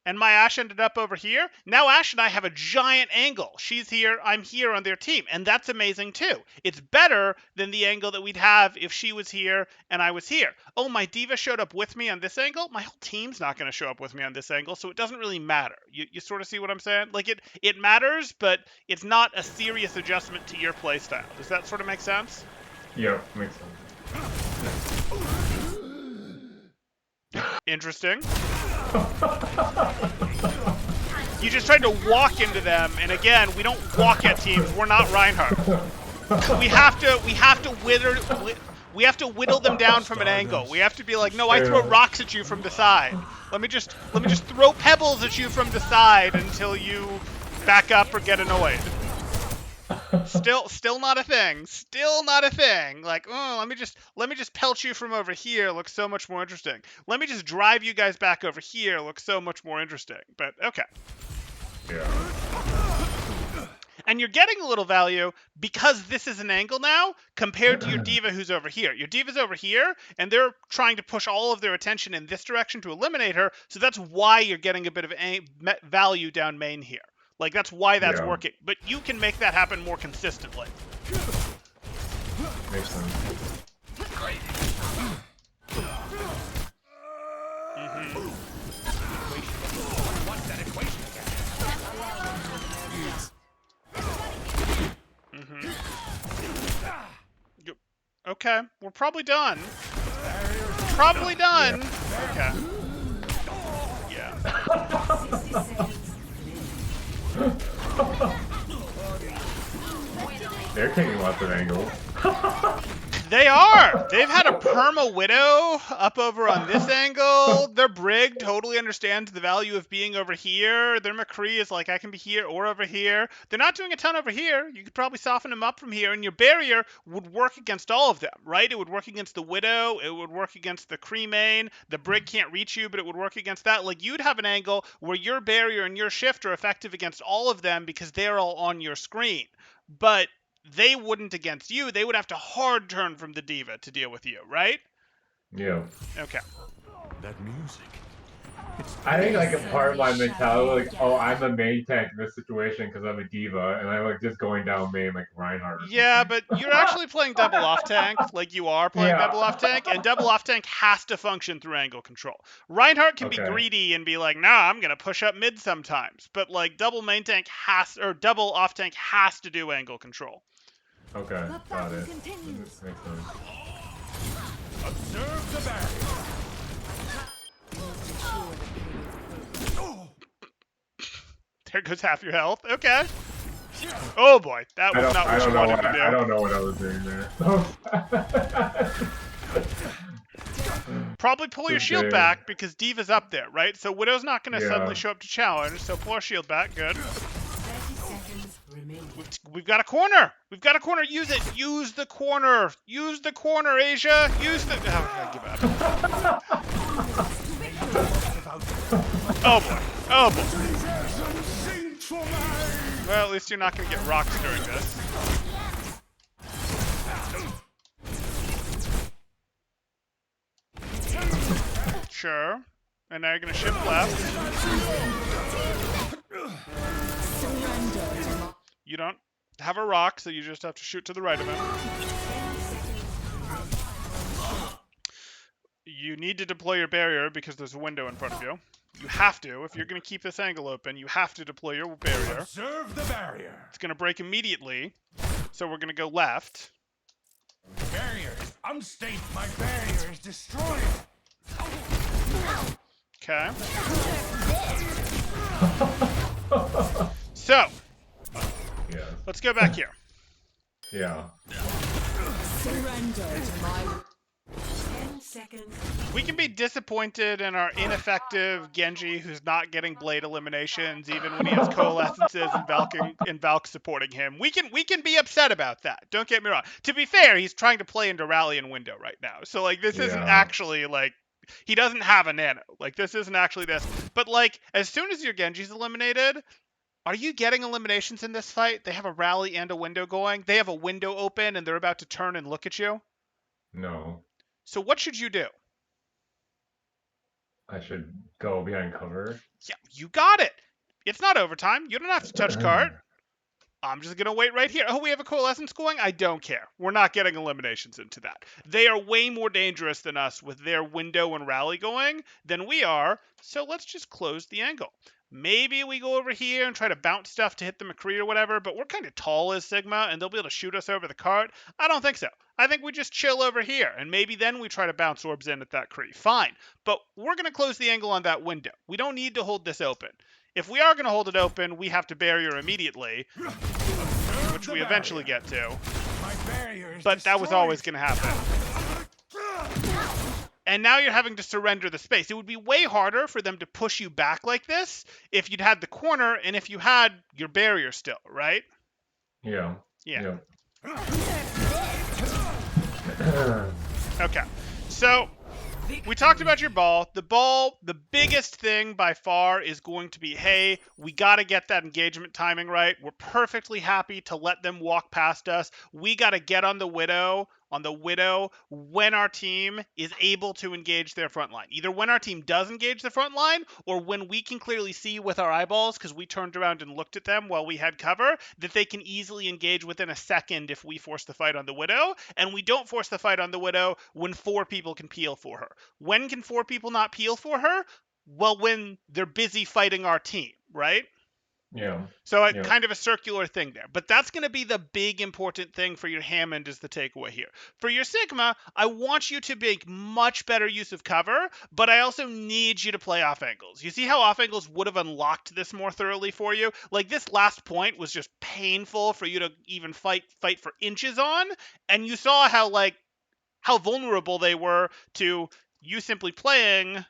And my Ash ended up over here. Now Ash and I have a giant angle. She's here, I'm here on their team. And that's amazing too. It's better than the angle that we'd have if she was here and I was here. Oh, my diva showed up with me on this angle. My whole team's not going to show up with me on this angle, so it doesn't really matter. You sort of see what I'm saying? Like it matters, but it's not a serious adjustment to your playstyle. Does that sort of make sense? Yeah, makes sense. Interesting. You just tried to walk into them, and again, we don't walk at teams. We're not Reinhardt. We have to whittle them down from an angle. We have to be like, no, I throw rocks at you from the side. Let me just throw pebbles at you from the side until you back up or get annoyed. Still not a thing. Still not a thing. Like, oh, let me just pelt you from over here. Looks so much more interesting. Let me just drive you guys back over here. Looks so much more interesting. But okay. Yeah. And you're getting a little value because this is an angle now compared to your diva who's over here. Your diva's over here, and they're trying to push all of their attention in this direction to eliminate her. So that's why you're getting a bit of value down main here. Like, that's why that's working. But you can make that happen more consistently. Makes sense. Okay, we're probably done. Probably done. Okay. Yeah. They're taking lots of angles. They are. They've had a perma Widow up over on this angle. Their Brig totally understands the value of being over here. Their McCree is like, I can be here or over here. They're not doing a ton over here. You could probably soften them up from here, and your barrier would work against all of them, right? It would work against the Widow. It would work against the Kree main. The Brig can't reach you, but it would work against that. Like, you'd have an angle where your barrier and your shift are effective against all of them because they're all on your screen. But they wouldn't against you. They would have to hard turn from the diva to deal with you, right? Yeah. Okay. That music. I think like a part of my mentality, like, oh, I'm a main tank in this situation because I'm a diva, and I'm like just going down main like Reinhardt or Yeah, something. but you're actually playing double off tank, like you are playing Yeah. double off tank, and double off tank has to function through angle control. Reinhardt can be Okay. greedy and be like, nah, I'm gonna push up mid sometimes, but like double main tank has, or double off tank has to do angle control. Okay. The Got battle it. continues. Makes sense. Observe the barrier. There goes half your health. Okay. Oh boy, that was not I what don't you know wanted what to do. I don't know what I was doing there. Probably pull your shield Okay. back because Diva's up there, right? So Widow's not going to suddenly Yeah. show up to challenge, so pull our shield back. Good. 30 seconds remaining. We've got a corner. We've got a corner. Use it. Use the corner. Use the corner, Asia. Use the... Oh, I give up. Oh, boy. Oh, boy. Well, at least you're not going to get rocks during this. Sure. And now you're going to shift left. You don't have a rock, so you just have to shoot to the right of him. You need to deploy your barrier because there's a window in front of you. You have to. If you're going to keep this angle open, you have to deploy your barrier. Observe the barrier. It's going to break immediately, so we're going to go left. Barrier is unstable. My barrier is destroyed. Okay. So, Yeah. let's go back here. Yeah. Surrender to my 10 seconds. We can be disappointed in our ineffective Genji who's not getting blade eliminations even when he has coalescences and Valk supporting him. We can be upset about that. Don't get me wrong. To be fair, he's trying to play into rally and window right now. So like this isn't Yeah. actually like he doesn't have a nano. Like this isn't actually this. But like as soon as your Genji's eliminated, are you getting eliminations in this fight? They have a rally and a window going. They have a window open and they're about to turn and look at you. No. So what should you do? I should go behind cover. Yeah, you got it. It's not overtime. You don't have to touch cart. I'm just going to wait right here. Oh, we have a coalescence going? I don't care. We're not getting eliminations into that. They are way more dangerous than us with their window and rally going than we are, so let's just close the angle. Maybe we go over here and try to bounce stuff to hit the McCree or whatever, but we're kind of tall as Sigma, and they'll be able to shoot us over the cart. I don't think so. I think we just chill over here, and maybe then we try to bounce orbs in at that Cree. Fine, but we're going to close the angle on that window. We don't need to hold this open. If we are going to hold it open, we have to barrier immediately, which we eventually get to. My barrier is But that was always destroyed. going to happen. And now you're having to surrender the space. It would be way harder for them to push you back like this if you'd had the corner and if you had your barrier still, right? Yeah. Yeah. Yeah. Okay. So we talked about your ball. The ball, the biggest thing by far is going to be, hey, we got to get that engagement timing right. We're perfectly happy to let them walk past us. We got to get on the Widow when our team is able to engage their front line. Either when our team does engage the front line or when we can clearly see with our eyeballs, because we turned around and looked at them while we had cover, that they can easily engage within a second if we force the fight on the Widow. And we don't force the fight on the Widow when 4 people can peel for her. When can 4 people not peel for her? Well, when they're busy fighting our team, right? Yeah. So Yeah. kind of a circular thing there. But that's going to be the big important thing for your Hammond is the takeaway here. For your Sigma, I want you to make much better use of cover, but I also need you to play off angles. You see how off angles would have unlocked this more thoroughly for you? Like this last point was just painful for you to even fight for inches on, and you saw how vulnerable they were to you simply playing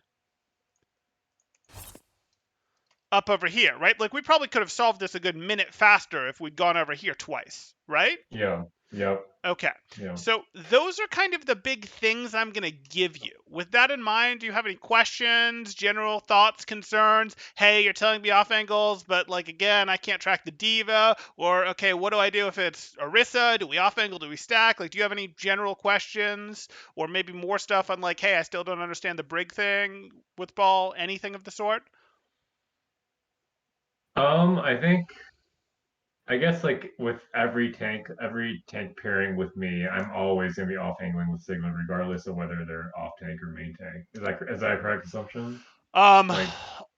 up over here, right? Like we probably could have solved this a good minute faster if we'd gone over here twice, right? Yeah. Yep. Okay. Yeah. So those are kind of the big things I'm going to give you. With that in mind, do you have any questions, general thoughts, concerns? Hey, you're telling me off angles, but like again, I can't track the diva. Or okay, what do I do if it's Orisa? Do we off angle? Do we stack? Like, do you have any general questions, or maybe more stuff on like, hey, I still don't understand the brig thing with ball, anything of the sort? I guess like with every tank pairing with me, I'm always gonna be off angling with Sigma, regardless of whether they're off tank or main tank. Is that a correct assumption? Um, Like,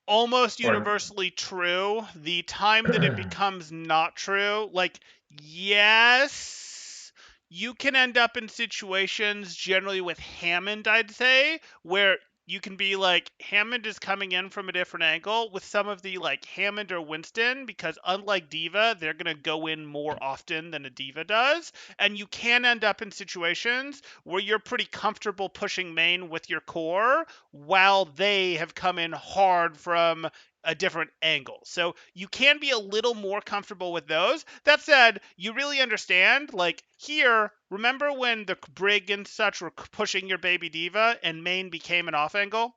almost or universally true. The time that it becomes not true, like, yes, you can end up in situations generally with Hammond, I'd say, where you can be like, Hammond is coming in from a different angle with some of the like Hammond or Winston, because unlike Diva, they're going to go in more often than a Diva does. And you can end up in situations where you're pretty comfortable pushing main with your core while they have come in hard from a different angle. So you can be a little more comfortable with those. That said, you really understand, like here, remember when the Brig and such were pushing your baby diva and main became an off angle?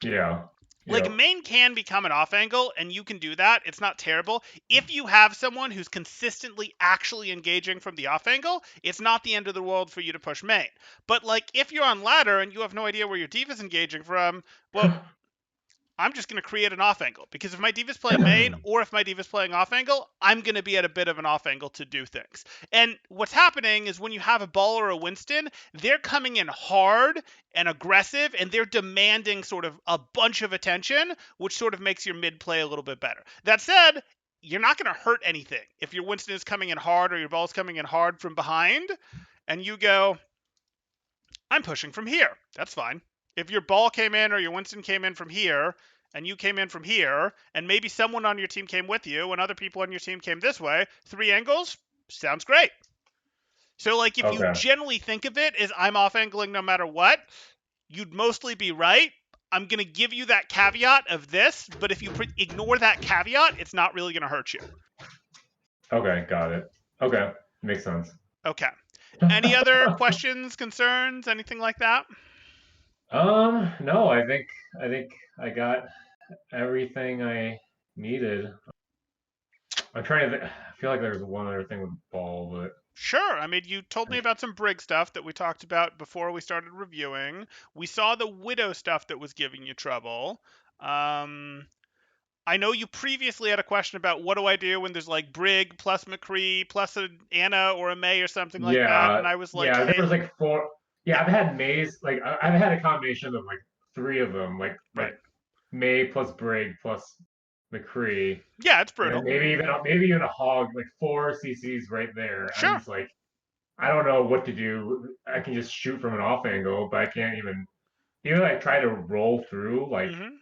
yeah, Like yep, main can become an off angle and you can do that. It's not terrible. If you have someone who's consistently actually engaging from the off angle, it's not the end of the world for you to push main. But like if you're on ladder and you have no idea where your diva's engaging from, well, I'm just going to create an off angle because if my diva's playing main or if my diva's playing off angle, I'm going to be at a bit of an off angle to do things. And what's happening is when you have a ball or a Winston, they're coming in hard and aggressive and they're demanding sort of a bunch of attention, which sort of makes your mid play a little bit better. That said, you're not going to hurt anything if your Winston is coming in hard or your ball's coming in hard from behind and you go, I'm pushing from here. That's fine. If your ball came in or your Winston came in from here and you came in from here and maybe someone on your team came with you and other people on your team came this way, 3 angles, sounds great. So like if you okay, generally think of it as I'm off angling no matter what, you'd mostly be right. I'm going to give you that caveat of this, but if you ignore that caveat, it's not really going to hurt you. okay, got it. Okay, makes sense. Okay. Any other questions, concerns, anything like that? No, I think I got everything I needed. I'm trying to. I feel like there's one other thing with ball, but Sure. I mean, you told me about some Brig stuff that we talked about before we started reviewing. We saw the Widow stuff that was giving you trouble. Um, I know you previously had a question about what do I do when there's like Brig plus McCree plus an Anna or a May or something like that, and I was like, yeah, there hey, was like four. Yeah, yeah, I've had Mays. Like I've had a combination of like three of them, like right, May plus Brig plus McCree, yeah, it's and then brutal. maybe even a hog, like four CCs right there. I'm Sure. just like, I don't know what to do. I can just shoot from an off angle, but I can't even like try to roll through like Mm-hmm.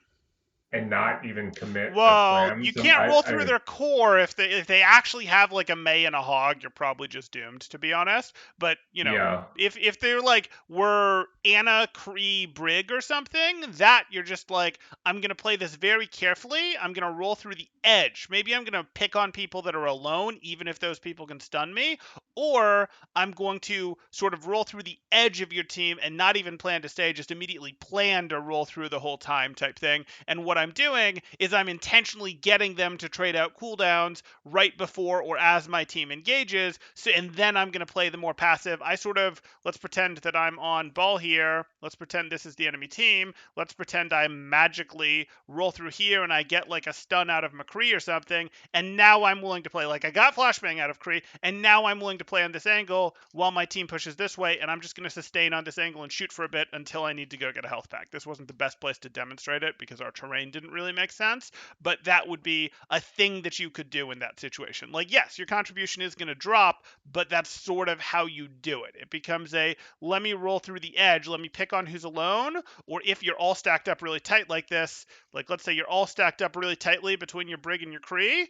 and not even commit a Well, slam. you So can't roll through their core if they actually have like a May and a Hog, you're probably just doomed, to be honest. But you know, yeah, if they're like were Anna, Cree, Brig or something, that you're just like, I'm gonna play this very carefully. I'm gonna roll through the edge. Maybe I'm gonna pick on people that are alone, even if those people can stun me, or I'm going to sort of roll through the edge of your team and not even plan to stay, just immediately plan to roll through the whole time type thing. And what I'm doing is I'm intentionally getting them to trade out cooldowns right before or as my team engages. So, and then I'm going to play the more passive. I sort of, let's pretend that I'm on ball here. Let's pretend this is the enemy team. Let's pretend I magically roll through here and I get like a stun out of McCree or something. And now I'm willing to play, like I got flashbang out of Cree, and now I'm willing to play on this angle while my team pushes this way. And I'm just going to sustain on this angle and shoot for a bit until I need to go get a health pack. This wasn't the best place to demonstrate it because our terrain didn't really make sense, but that would be a thing that you could do in that situation. Like, yes, your contribution is going to drop, but that's sort of how you do it. It becomes a let me roll through the edge, let me pick on who's alone, or if you're all stacked up really tight like this, like let's say you're all stacked up really tightly between your Brig and your Cree,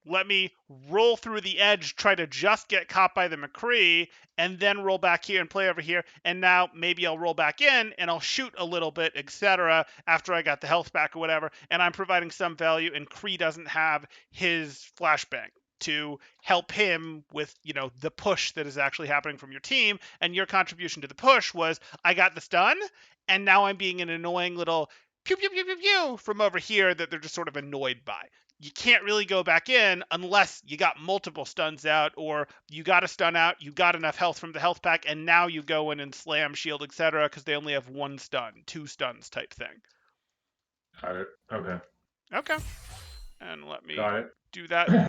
let me roll through the edge, try to just get caught by the McCree, and then roll back here and play over here. And now maybe I'll roll back in and I'll shoot a little bit, etc. after I got the health back or whatever. And I'm providing some value, and Kree doesn't have his flashbang to help him with, the push that is actually happening from your team. And your contribution to the push was, I got this done, and now I'm being an annoying little pew pew pew pew pew from over here that they're just sort of annoyed by. You can't really go back in unless you got multiple stuns out, or you got a stun out, you got enough health from the health pack, and now you go in and slam shield, etc., because they only have 1 stun, 2 stuns type thing. Got it. Okay. Okay. And let me Got it. do that there.